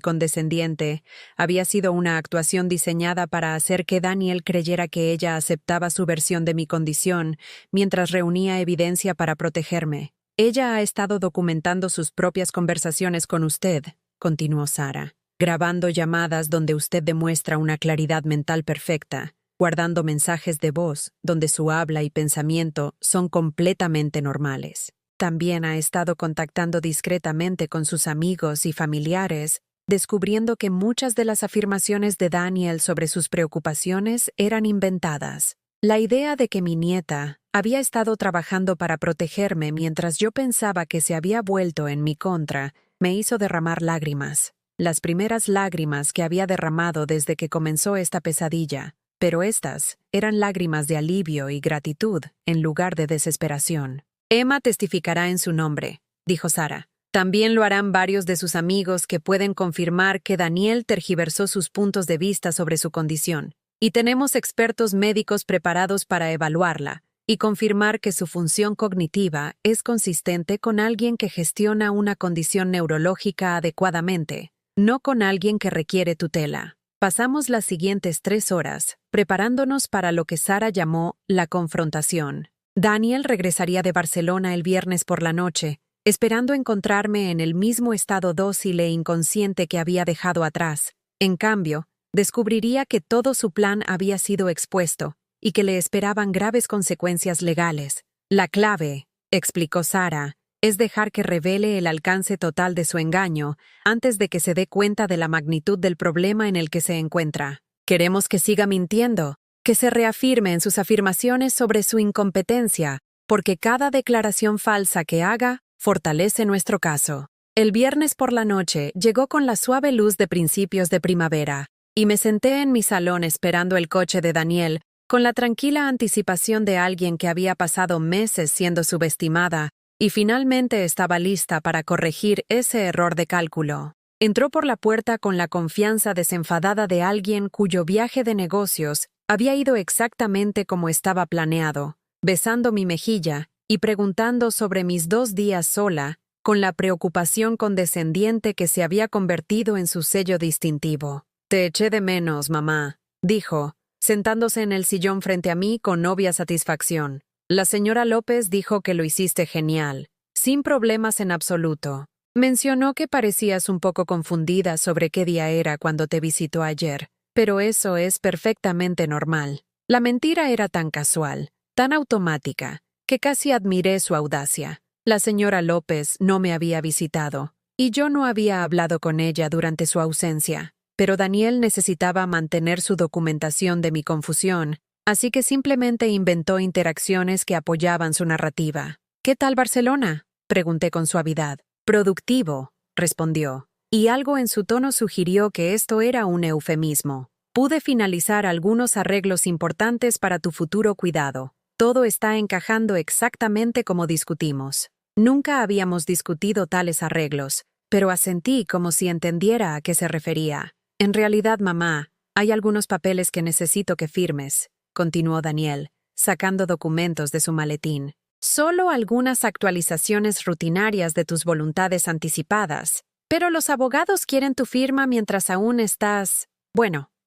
[SPEAKER 1] condescendiente había sido una actuación diseñada para hacer que Daniel creyera que ella aceptaba su versión de mi condición mientras reunía evidencia para protegerme. «Ella ha estado documentando sus propias conversaciones con usted», continuó Sara, «grabando llamadas donde usted demuestra una claridad mental perfecta, guardando mensajes de voz donde su habla y pensamiento son completamente normales. También ha estado contactando discretamente con sus amigos y familiares, descubriendo que muchas de las afirmaciones de Daniel sobre sus preocupaciones eran inventadas. La idea de que mi nieta había estado trabajando para protegerme mientras yo pensaba que se había vuelto en mi contra me hizo derramar lágrimas. Las primeras lágrimas que había derramado desde que comenzó esta pesadilla, pero estas eran lágrimas de alivio y gratitud en lugar de desesperación. «Emma testificará en su nombre», dijo Sara. «También lo harán varios de sus amigos que pueden confirmar que Daniel tergiversó sus puntos de vista sobre su condición. Y tenemos expertos médicos preparados para evaluarla y confirmar que su función cognitiva es consistente con alguien que gestiona una condición neurológica adecuadamente, no con alguien que requiere tutela». Pasamos las siguientes 3 horas preparándonos para lo que Sara llamó la confrontación. Daniel regresaría de Barcelona el viernes por la noche, esperando encontrarme en el mismo estado dócil e inconsciente que había dejado atrás. En cambio, descubriría que todo su plan había sido expuesto y que le esperaban graves consecuencias legales. «La clave», explicó Sara, «es dejar que revele el alcance total de su engaño antes de que se dé cuenta de la magnitud del problema en el que se encuentra. Queremos que siga mintiendo, que se reafirme en sus afirmaciones sobre su incompetencia, porque cada declaración falsa que haga fortalece nuestro caso». El viernes por la noche llegó con la suave luz de principios de primavera, y me senté en mi salón esperando el coche de Daniel, con la tranquila anticipación de alguien que había pasado meses siendo subestimada y finalmente estaba lista para corregir ese error de cálculo. Entró por la puerta con la confianza desenfadada de alguien cuyo viaje de negocios había ido exactamente como estaba planeado, besando mi mejilla y preguntando sobre mis 2 días sola, con la preocupación condescendiente que se había convertido en su sello distintivo. Te eché de menos, mamá, dijo, sentándose en el sillón frente a mí con obvia satisfacción. La señora López dijo que lo hiciste genial, sin problemas en absoluto. Mencionó que parecías un poco confundida sobre qué día era cuando te visitó ayer, pero eso es perfectamente normal. La mentira era tan casual, tan automática, que casi admiré su audacia. La señora López no me había visitado, y yo no había hablado con ella durante su ausencia, pero Daniel necesitaba mantener su documentación de mi confusión, así que simplemente inventó interacciones que apoyaban su narrativa. ¿Qué tal Barcelona?, pregunté con suavidad. Productivo, respondió, y algo en su tono sugirió que esto era un eufemismo. Pude finalizar algunos arreglos importantes para tu futuro cuidado. Todo está encajando exactamente como discutimos. Nunca habíamos discutido tales arreglos, pero asentí como si entendiera a qué se refería. En realidad, mamá, hay algunos papeles que necesito que firmes, continuó Daniel, sacando documentos de su maletín. Solo algunas actualizaciones rutinarias de tus voluntades anticipadas, pero los abogados quieren tu firma mientras aún estás,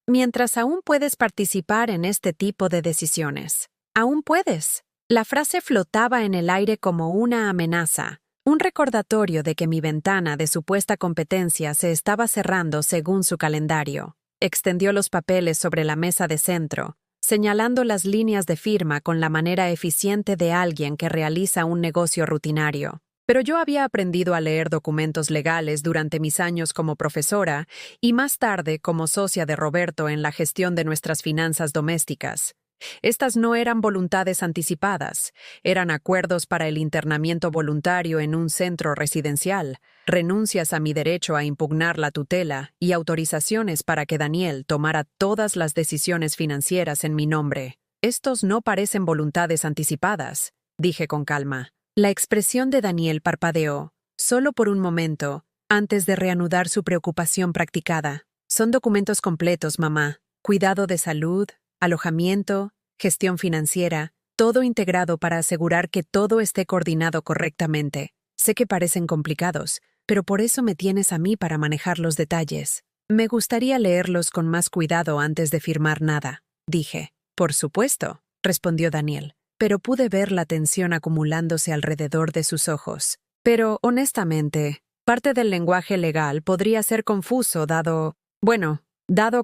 [SPEAKER 1] mientras aún puedes participar en este tipo de decisiones. Aún puedes. La frase flotaba en el aire como una amenaza, un recordatorio de que mi ventana de supuesta competencia se estaba cerrando según su calendario. Extendió los papeles sobre la mesa de centro, señalando las líneas de firma con la manera eficiente de alguien que realiza un negocio rutinario. Pero yo había aprendido a leer documentos legales durante mis años como profesora y más tarde como socia de Roberto en la gestión de nuestras finanzas domésticas. Estas no eran voluntades anticipadas, eran acuerdos para el internamiento voluntario en un centro residencial, renuncias a mi derecho a impugnar la tutela y autorizaciones para que Daniel tomara todas las decisiones financieras en mi nombre. Estos no parecen voluntades anticipadas, dije con calma. La expresión de Daniel parpadeó, solo por un momento, antes de reanudar su preocupación practicada. Son documentos completos, mamá. Cuidado de salud, alojamiento, gestión financiera, todo integrado para asegurar que todo esté coordinado correctamente. Sé que parecen complicados, pero por eso me tienes a mí para manejar los detalles. Me gustaría leerlos con más cuidado antes de firmar nada, dije. Por supuesto, respondió Daniel, pero pude ver la tensión acumulándose alrededor de sus ojos. Pero, honestamente, parte del lenguaje legal podría ser confuso dado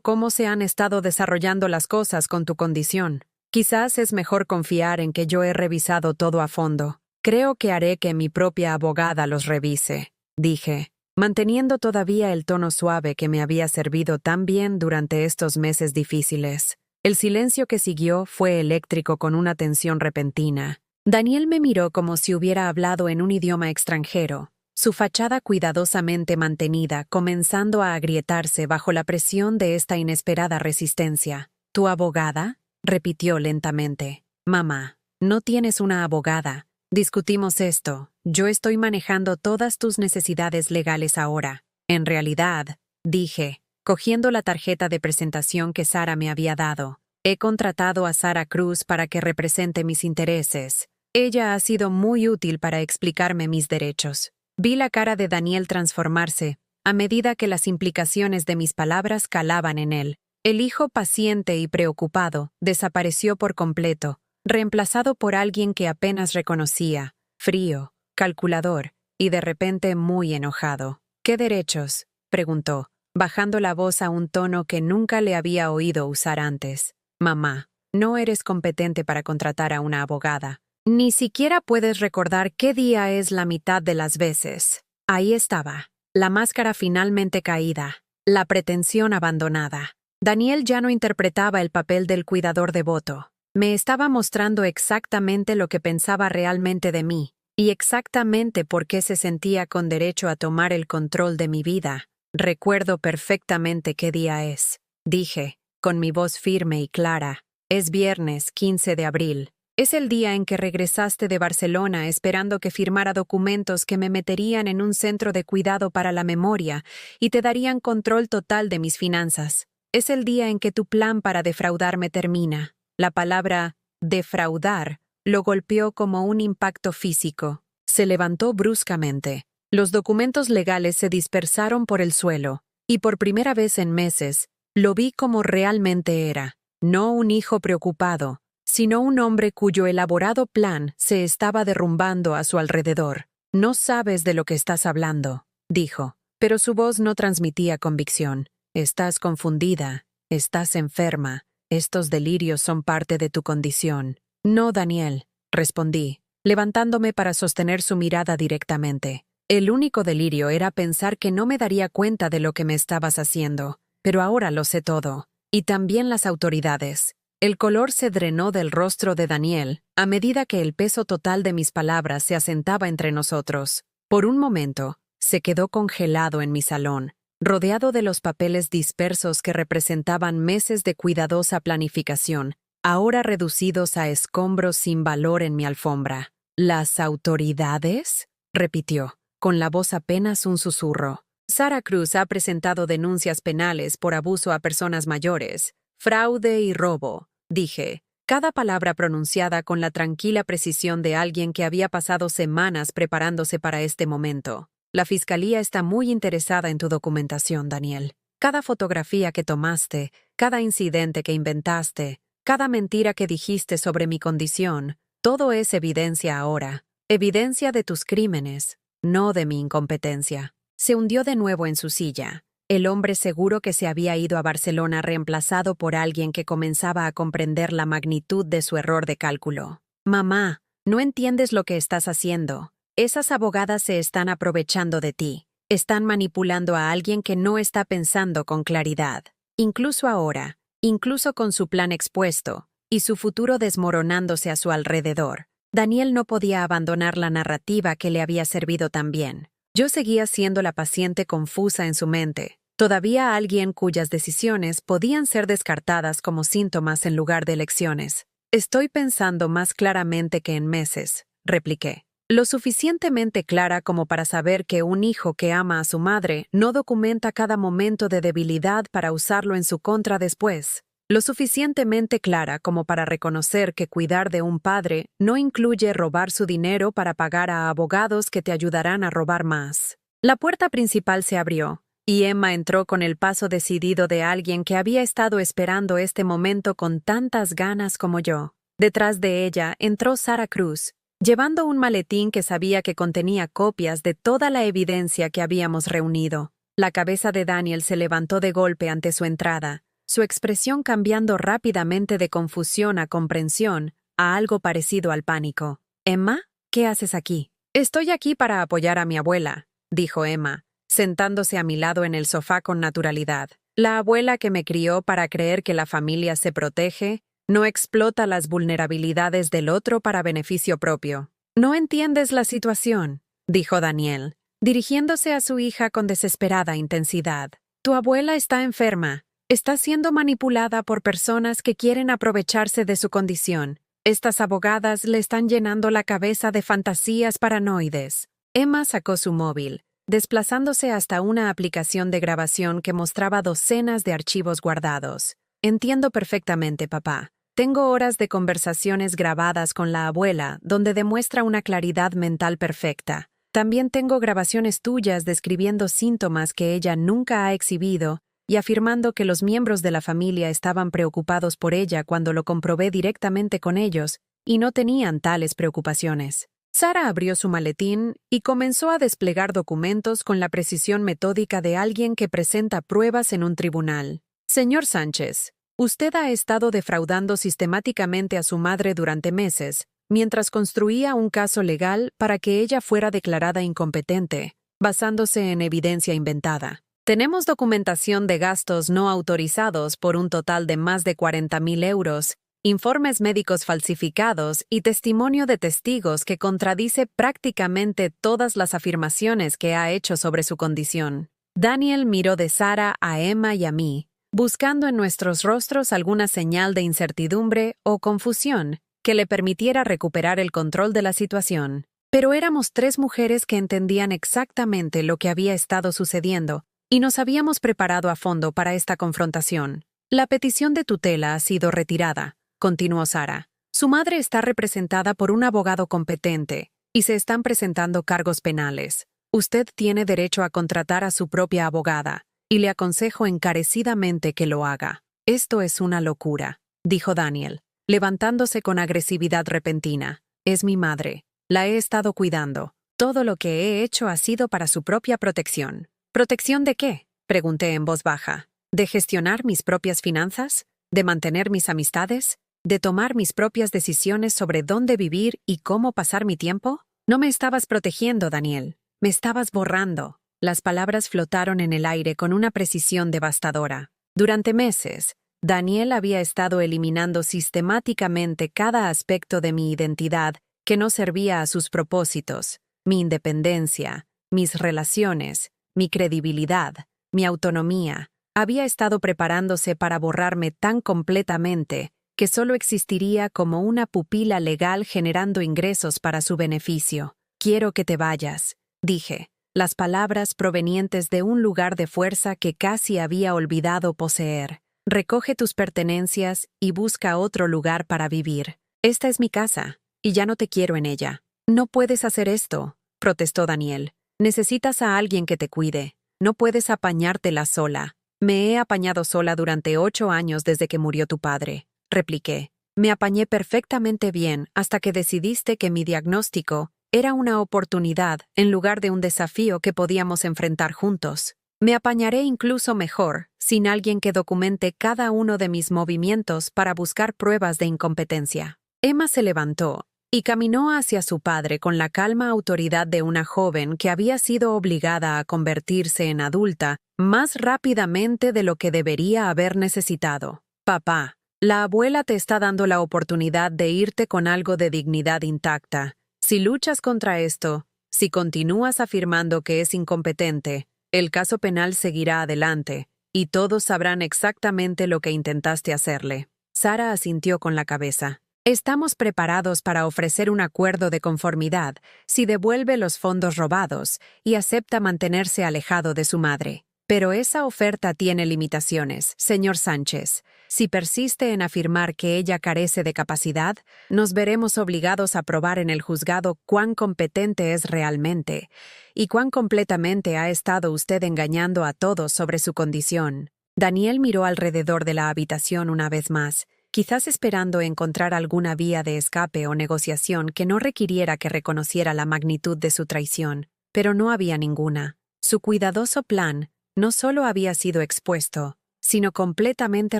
[SPEAKER 1] cómo se han estado desarrollando las cosas con tu condición. Quizás es mejor confiar en que yo he revisado todo a fondo. Creo que haré que mi propia abogada los revise, dije, manteniendo todavía el tono suave que me había servido tan bien durante estos meses difíciles. El silencio que siguió fue eléctrico con una tensión repentina. Daniel me miró como si hubiera hablado en un idioma extranjero, su fachada cuidadosamente mantenida comenzando a agrietarse bajo la presión de esta inesperada resistencia. ¿Tu abogada?, repitió lentamente. Mamá, no tienes una abogada. Discutimos esto. Yo estoy manejando todas tus necesidades legales ahora. En realidad, dije, cogiendo la tarjeta de presentación que Sara me había dado. He contratado a Sara Cruz para que represente mis intereses. Ella ha sido muy útil para explicarme mis derechos. Vi la cara de Daniel transformarse, a medida que las implicaciones de mis palabras calaban en él. El hijo paciente y preocupado desapareció por completo, reemplazado por alguien que apenas reconocía, frío, calculador y de repente muy enojado. ¿Qué derechos?, preguntó, bajando la voz a un tono que nunca le había oído usar antes. Mamá, no eres competente para contratar a una abogada. Ni siquiera puedes recordar qué día es la mitad de las veces. Ahí estaba, la máscara finalmente caída, la pretensión abandonada. Daniel ya no interpretaba el papel del cuidador devoto. Me estaba mostrando exactamente lo que pensaba realmente de mí, y exactamente por qué se sentía con derecho a tomar el control de mi vida. Recuerdo perfectamente qué día es, dije, con mi voz firme y clara. Es viernes 15 de abril. Es el día en que regresaste de Barcelona esperando que firmara documentos que me meterían en un centro de cuidado para la memoria y te darían control total de mis finanzas. Es el día en que tu plan para defraudarme termina. La palabra defraudar lo golpeó como un impacto físico. Se levantó bruscamente. Los documentos legales se dispersaron por el suelo, y por primera vez en meses, Lo vi como realmente era, no un hijo preocupado, sino un hombre cuyo elaborado plan se estaba derrumbando a su alrededor. No sabes de lo que estás hablando, dijo, pero su voz no transmitía convicción. Estás confundida, estás enferma, estos delirios son parte de tu condición. No, Daniel, respondí, levantándome para sostener su mirada directamente. El único delirio era pensar que no me daría cuenta de lo que me estabas haciendo, pero ahora lo sé todo, y también las autoridades. El color se drenó del rostro de Daniel a medida que el peso total de mis palabras se asentaba entre nosotros. Por un momento, se quedó congelado en mi salón, rodeado de los papeles dispersos que representaban meses de cuidadosa planificación, ahora reducidos a escombros sin valor en mi alfombra. ¿Las autoridades?, repitió, con la voz apenas un susurro. Sara Cruz ha presentado denuncias penales por abuso a personas mayores, fraude y robo, dije, cada palabra pronunciada con la tranquila precisión de alguien que había pasado semanas preparándose para este momento. La fiscalía está muy interesada en tu documentación, Daniel. Cada fotografía que tomaste, cada incidente que inventaste, cada mentira que dijiste sobre mi condición, todo es evidencia ahora. Evidencia de tus crímenes, no de mi incompetencia. Se hundió de nuevo en su silla. El hombre seguro que se había ido a Barcelona reemplazado por alguien que comenzaba a comprender la magnitud de su error de cálculo. Mamá, no entiendes lo que estás haciendo. Esas abogadas se están aprovechando de ti. Están manipulando a alguien que no está pensando con claridad. Incluso ahora, incluso con su plan expuesto, y su futuro desmoronándose a su alrededor. Daniel no podía abandonar la narrativa que le había servido tan bien. Yo seguía siendo la paciente confusa en su mente, todavía alguien cuyas decisiones podían ser descartadas como síntomas en lugar de lecciones. Estoy pensando más claramente que en meses, repliqué. Lo suficientemente clara como para saber que un hijo que ama a su madre no documenta cada momento de debilidad para usarlo en su contra después. Lo suficientemente clara como para reconocer que cuidar de un padre no incluye robar su dinero para pagar a abogados que te ayudarán a robar más. La puerta principal se abrió, y Emma entró con el paso decidido de alguien que había estado esperando este momento con tantas ganas como yo. Detrás de ella entró Sara Cruz, llevando un maletín que sabía que contenía copias de toda la evidencia que habíamos reunido. La cabeza de Daniel se levantó de golpe ante su entrada, su expresión cambiando rápidamente de confusión a comprensión, a algo parecido al pánico. «Emma, ¿qué haces aquí?» «Estoy aquí para apoyar a mi abuela», dijo Emma, sentándose a mi lado en el sofá con naturalidad. «La abuela que me crió para creer que la familia se protege, no explota las vulnerabilidades del otro para beneficio propio». «No entiendes la situación», dijo Daniel, dirigiéndose a su hija con desesperada intensidad. «Tu abuela está enferma. Está siendo manipulada por personas que quieren aprovecharse de su condición. Estas abogadas le están llenando la cabeza de fantasías paranoides». Emma sacó su móvil, desplazándose hasta una aplicación de grabación que mostraba docenas de archivos guardados. «Entiendo perfectamente, papá. Tengo horas de conversaciones grabadas con la abuela donde demuestra una claridad mental perfecta. También tengo grabaciones tuyas describiendo síntomas que ella nunca ha exhibido y afirmando que los miembros de la familia estaban preocupados por ella cuando lo comprobé directamente con ellos y no tenían tales preocupaciones». Sara abrió su maletín y comenzó a desplegar documentos con la precisión metódica de alguien que presenta pruebas en un tribunal. «Señor Sánchez, usted ha estado defraudando sistemáticamente a su madre durante meses, mientras construía un caso legal para que ella fuera declarada incompetente, basándose en evidencia inventada. Tenemos documentación de gastos no autorizados por un total de más de 40.000 euros, informes médicos falsificados y testimonio de testigos que contradice prácticamente todas las afirmaciones que ha hecho sobre su condición». Daniel miró de Sara a Emma y a mí, buscando en nuestros rostros alguna señal de incertidumbre o confusión que le permitiera recuperar el control de la situación. Pero éramos tres mujeres que entendían exactamente lo que había estado sucediendo y nos habíamos preparado a fondo para esta confrontación. «La petición de tutela ha sido retirada», continuó Sara. «Su madre está representada por un abogado competente y se están presentando cargos penales. Usted tiene derecho a contratar a su propia abogada y le aconsejo encarecidamente que lo haga. Esto es una locura, dijo Daniel, levantándose con agresividad repentina. Es mi madre. La he estado cuidando. Todo lo que he hecho ha sido para su propia protección. ¿Protección de qué?, pregunté en voz baja. ¿De gestionar mis propias finanzas? ¿De mantener mis amistades? ¿De tomar mis propias decisiones sobre dónde vivir y cómo pasar mi tiempo? No me estabas protegiendo, Daniel. Me estabas borrando. Las palabras flotaron en el aire con una precisión devastadora. Durante meses, Daniel había estado eliminando sistemáticamente cada aspecto de mi identidad que no servía a sus propósitos: mi independencia, mis relaciones, mi credibilidad, mi autonomía. Había estado preparándose para borrarme tan completamente que solo existiría como una pupila legal generando ingresos para su beneficio. Quiero que te vayas, dije, las palabras provenientes de un lugar de fuerza que casi había olvidado poseer. Recoge tus pertenencias y busca otro lugar para vivir. Esta es mi casa, y ya no te quiero en ella. No puedes hacer esto, protestó Daniel. Necesitas a alguien que te cuide. No puedes apañártela sola. Me he apañado sola durante 8 años desde que murió tu padre, repliqué. Me apañé perfectamente bien hasta que decidiste que mi diagnóstico era una oportunidad en lugar de un desafío que podíamos enfrentar juntos. Me apañaré incluso mejor sin alguien que documente cada uno de mis movimientos para buscar pruebas de incompetencia. Emma se levantó y caminó hacia su padre con la calma autoridad de una joven que había sido obligada a convertirse en adulta más rápidamente de lo que debería haber necesitado. Papá, la abuela te está dando la oportunidad de irte con algo de dignidad intacta. Si luchas contra esto, si continúas afirmando que es incompetente, el caso penal seguirá adelante, y todos sabrán exactamente lo que intentaste hacerle. Sara asintió con la cabeza. Estamos preparados para ofrecer un acuerdo de conformidad si devuelve los fondos robados y acepta mantenerse alejado de su madre. Pero esa oferta tiene limitaciones, señor Sánchez. Si persiste en afirmar que ella carece de capacidad, nos veremos obligados a probar en el juzgado cuán competente es realmente y cuán completamente ha estado usted engañando a todos sobre su condición. Daniel miró alrededor de la habitación una vez más, quizás esperando encontrar alguna vía de escape o negociación que no requiriera que reconociera la magnitud de su traición, pero no había ninguna. Su cuidadoso plan no solo había sido expuesto, sino completamente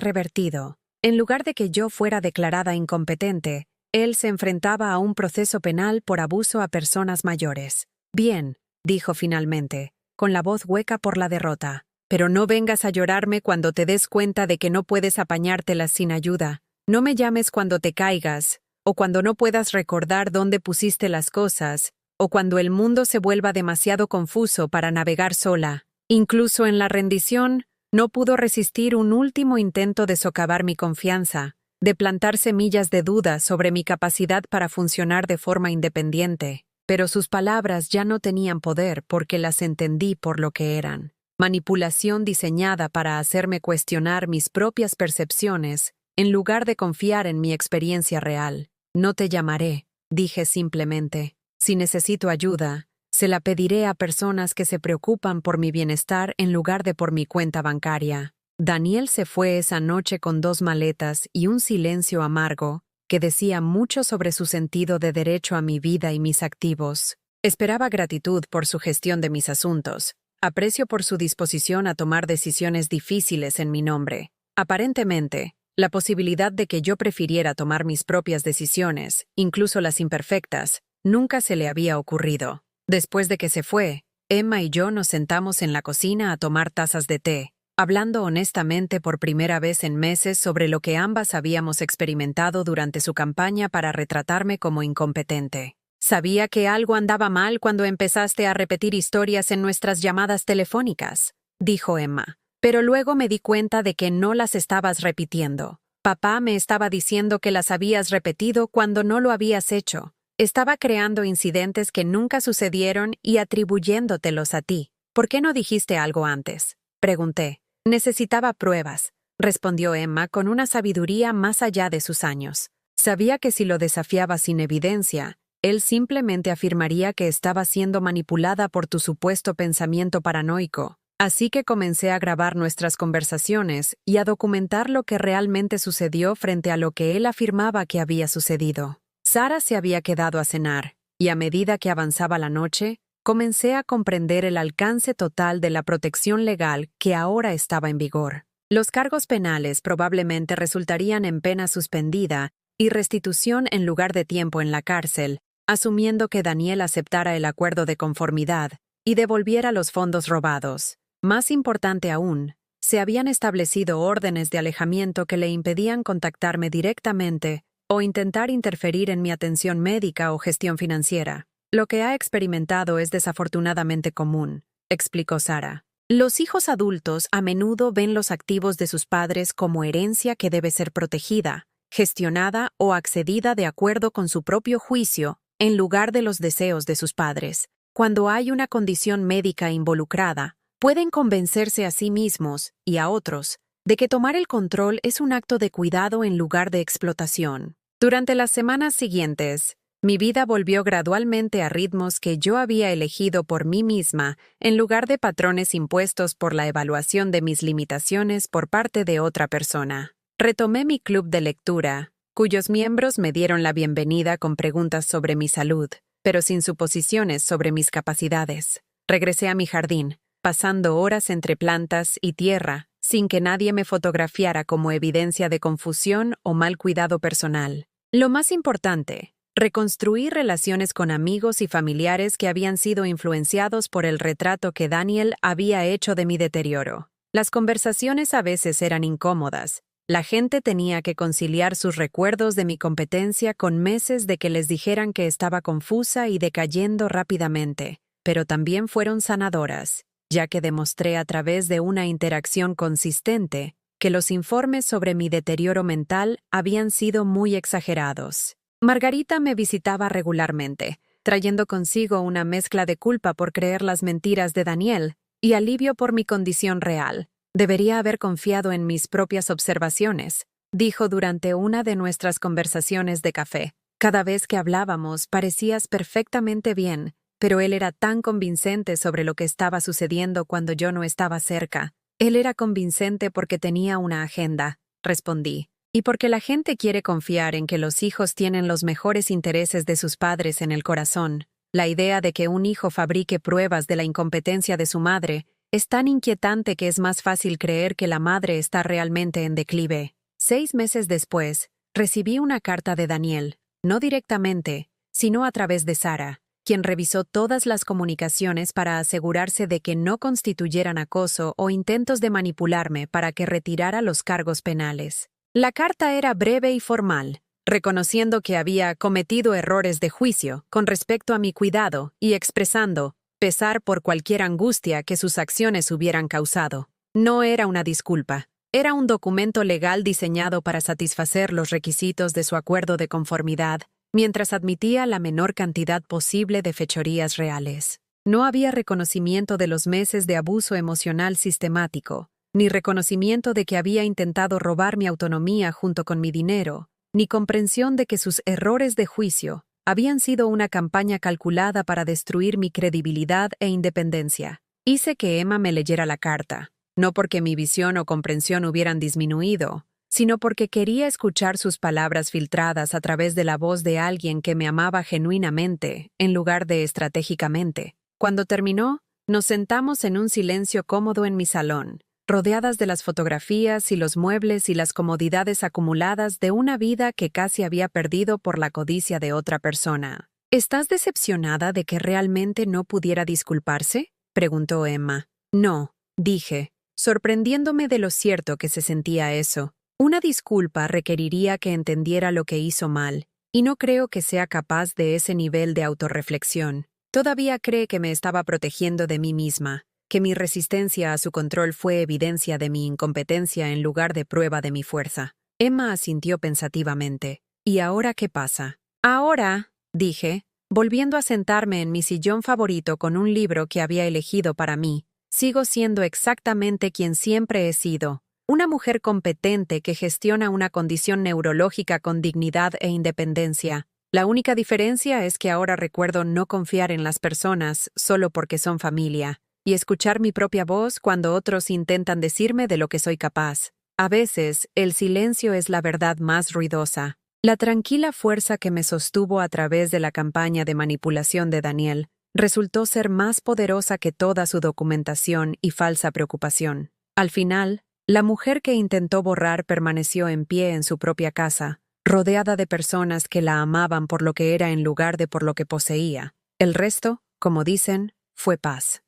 [SPEAKER 1] revertido. En lugar de que yo fuera declarada incompetente, él se enfrentaba a un proceso penal por abuso a personas mayores. Bien, dijo finalmente, con la voz hueca por la derrota. Pero no vengas a llorarme cuando te des cuenta de que no puedes apañártelas sin ayuda. No me llames cuando te caigas, o cuando no puedas recordar dónde pusiste las cosas, o cuando el mundo se vuelva demasiado confuso para navegar sola. Incluso en la rendición, no pudo resistir un último intento de socavar mi confianza, de plantar semillas de duda sobre mi capacidad para funcionar de forma independiente. Pero sus palabras ya no tenían poder porque las entendí por lo que eran. Manipulación diseñada para hacerme cuestionar mis propias percepciones en lugar de confiar en mi experiencia real. No te llamaré, dije simplemente. Si necesito ayuda, se la pediré a personas que se preocupan por mi bienestar en lugar de por mi cuenta bancaria. Daniel se fue esa noche con 2 maletas y un silencio amargo que decía mucho sobre su sentido de derecho a mi vida y mis activos. Esperaba gratitud por su gestión de mis asuntos. Aprecio por su disposición a tomar decisiones difíciles en mi nombre. Aparentemente, la posibilidad de que yo prefiriera tomar mis propias decisiones, incluso las imperfectas, nunca se le había ocurrido. Después de que se fue, Emma y yo nos sentamos en la cocina a tomar tazas de té, hablando honestamente por primera vez en meses sobre lo que ambas habíamos experimentado durante su campaña para retratarme como incompetente. Sabía que algo andaba mal cuando empezaste a repetir historias en nuestras llamadas telefónicas, dijo Emma. Pero luego me di cuenta de que no las estabas repitiendo. Papá me estaba diciendo que las habías repetido cuando no lo habías hecho. Estaba creando incidentes que nunca sucedieron y atribuyéndotelos a ti. ¿Por qué no dijiste algo antes?, pregunté. Necesitaba pruebas, respondió Emma con una sabiduría más allá de sus años. Sabía que si lo desafiaba sin evidencia, él simplemente afirmaría que estaba siendo manipulada por tu supuesto pensamiento paranoico. Así que comencé a grabar nuestras conversaciones y a documentar lo que realmente sucedió frente a lo que él afirmaba que había sucedido. Sara se había quedado a cenar, y a medida que avanzaba la noche, comencé a comprender el alcance total de la protección legal que ahora estaba en vigor. Los cargos penales probablemente resultarían en pena suspendida y restitución en lugar de tiempo en la cárcel, asumiendo que Daniel aceptara el acuerdo de conformidad y devolviera los fondos robados. Más importante aún, se habían establecido órdenes de alejamiento que le impedían contactarme directamente o intentar interferir en mi atención médica o gestión financiera. Lo que ha experimentado es desafortunadamente común, explicó Sara. Los hijos adultos a menudo ven los activos de sus padres como herencia que debe ser protegida, gestionada o accedida de acuerdo con su propio juicio, en lugar de los deseos de sus padres. Cuando hay una condición médica involucrada, pueden convencerse a sí mismos y a otros de que tomar el control es un acto de cuidado en lugar de explotación. Durante las semanas siguientes, mi vida volvió gradualmente a ritmos que yo había elegido por mí misma, en lugar de patrones impuestos por la evaluación de mis limitaciones por parte de otra persona. Retomé mi club de lectura, cuyos miembros me dieron la bienvenida con preguntas sobre mi salud, pero sin suposiciones sobre mis capacidades. Regresé a mi jardín, pasando horas entre plantas y tierra, sin que nadie me fotografiara como evidencia de confusión o mal cuidado personal. Lo más importante, reconstruí relaciones con amigos y familiares que habían sido influenciados por el retrato que Daniel había hecho de mi deterioro. Las conversaciones a veces eran incómodas. La gente tenía que conciliar sus recuerdos de mi competencia con meses de que les dijeran que estaba confusa y decayendo rápidamente, pero también fueron sanadoras, ya que demostré a través de una interacción consistente que los informes sobre mi deterioro mental habían sido muy exagerados. Margarita me visitaba regularmente, trayendo consigo una mezcla de culpa por creer las mentiras de Daniel y alivio por mi condición real. Debería haber confiado en mis propias observaciones, dijo durante una de nuestras conversaciones de café. Cada vez que hablábamos parecías perfectamente bien, pero él era tan convincente sobre lo que estaba sucediendo cuando yo no estaba cerca. Él era convincente porque tenía una agenda, respondí. Y porque la gente quiere confiar en que los hijos tienen los mejores intereses de sus padres en el corazón. La idea de que un hijo fabrique pruebas de la incompetencia de su madre es tan inquietante que es más fácil creer que la madre está realmente en declive. 6 meses después, recibí una carta de Daniel, no directamente, sino a través de Sara, quien revisó todas las comunicaciones para asegurarse de que no constituyeran acoso o intentos de manipularme para que retirara los cargos penales. La carta era breve y formal, reconociendo que había cometido errores de juicio con respecto a mi cuidado y expresando pesar por cualquier angustia que sus acciones hubieran causado. No era una disculpa, era un documento legal diseñado para satisfacer los requisitos de su acuerdo de conformidad, mientras admitía la menor cantidad posible de fechorías reales. No había reconocimiento de los meses de abuso emocional sistemático, ni reconocimiento de que había intentado robar mi autonomía junto con mi dinero, ni comprensión de que sus errores de juicio habían sido una campaña calculada para destruir mi credibilidad e independencia. Hice que Emma me leyera la carta, no porque mi visión o comprensión hubieran disminuido, sino porque quería escuchar sus palabras filtradas a través de la voz de alguien que me amaba genuinamente, en lugar de estratégicamente. Cuando terminó, nos sentamos en un silencio cómodo en mi salón, rodeadas de las fotografías y los muebles y las comodidades acumuladas de una vida que casi había perdido por la codicia de otra persona. ¿Estás decepcionada de que realmente no pudiera disculparse?, preguntó Emma. No, dije, sorprendiéndome de lo cierto que se sentía eso. Una disculpa requeriría que entendiera lo que hizo mal, y no creo que sea capaz de ese nivel de autorreflexión. Todavía cree que me estaba protegiendo de mí misma, que mi resistencia a su control fue evidencia de mi incompetencia en lugar de prueba de mi fuerza. Emma asintió pensativamente. ¿Y ahora qué pasa? Ahora, dije, volviendo a sentarme en mi sillón favorito con un libro que había elegido para mí, sigo siendo exactamente quien siempre he sido, una mujer competente que gestiona una condición neurológica con dignidad e independencia. La única diferencia es que ahora recuerdo no confiar en las personas solo porque son familia. y escuchar mi propia voz cuando otros intentan decirme de lo que soy capaz. A veces, el silencio es la verdad más ruidosa. La tranquila fuerza que me sostuvo a través de la campaña de manipulación de Daniel resultó ser más poderosa que toda su documentación y falsa preocupación. Al final, la mujer que intentó borrar permaneció en pie en su propia casa, rodeada de personas que la amaban por lo que era en lugar de por lo que poseía. El resto, como dicen, fue paz.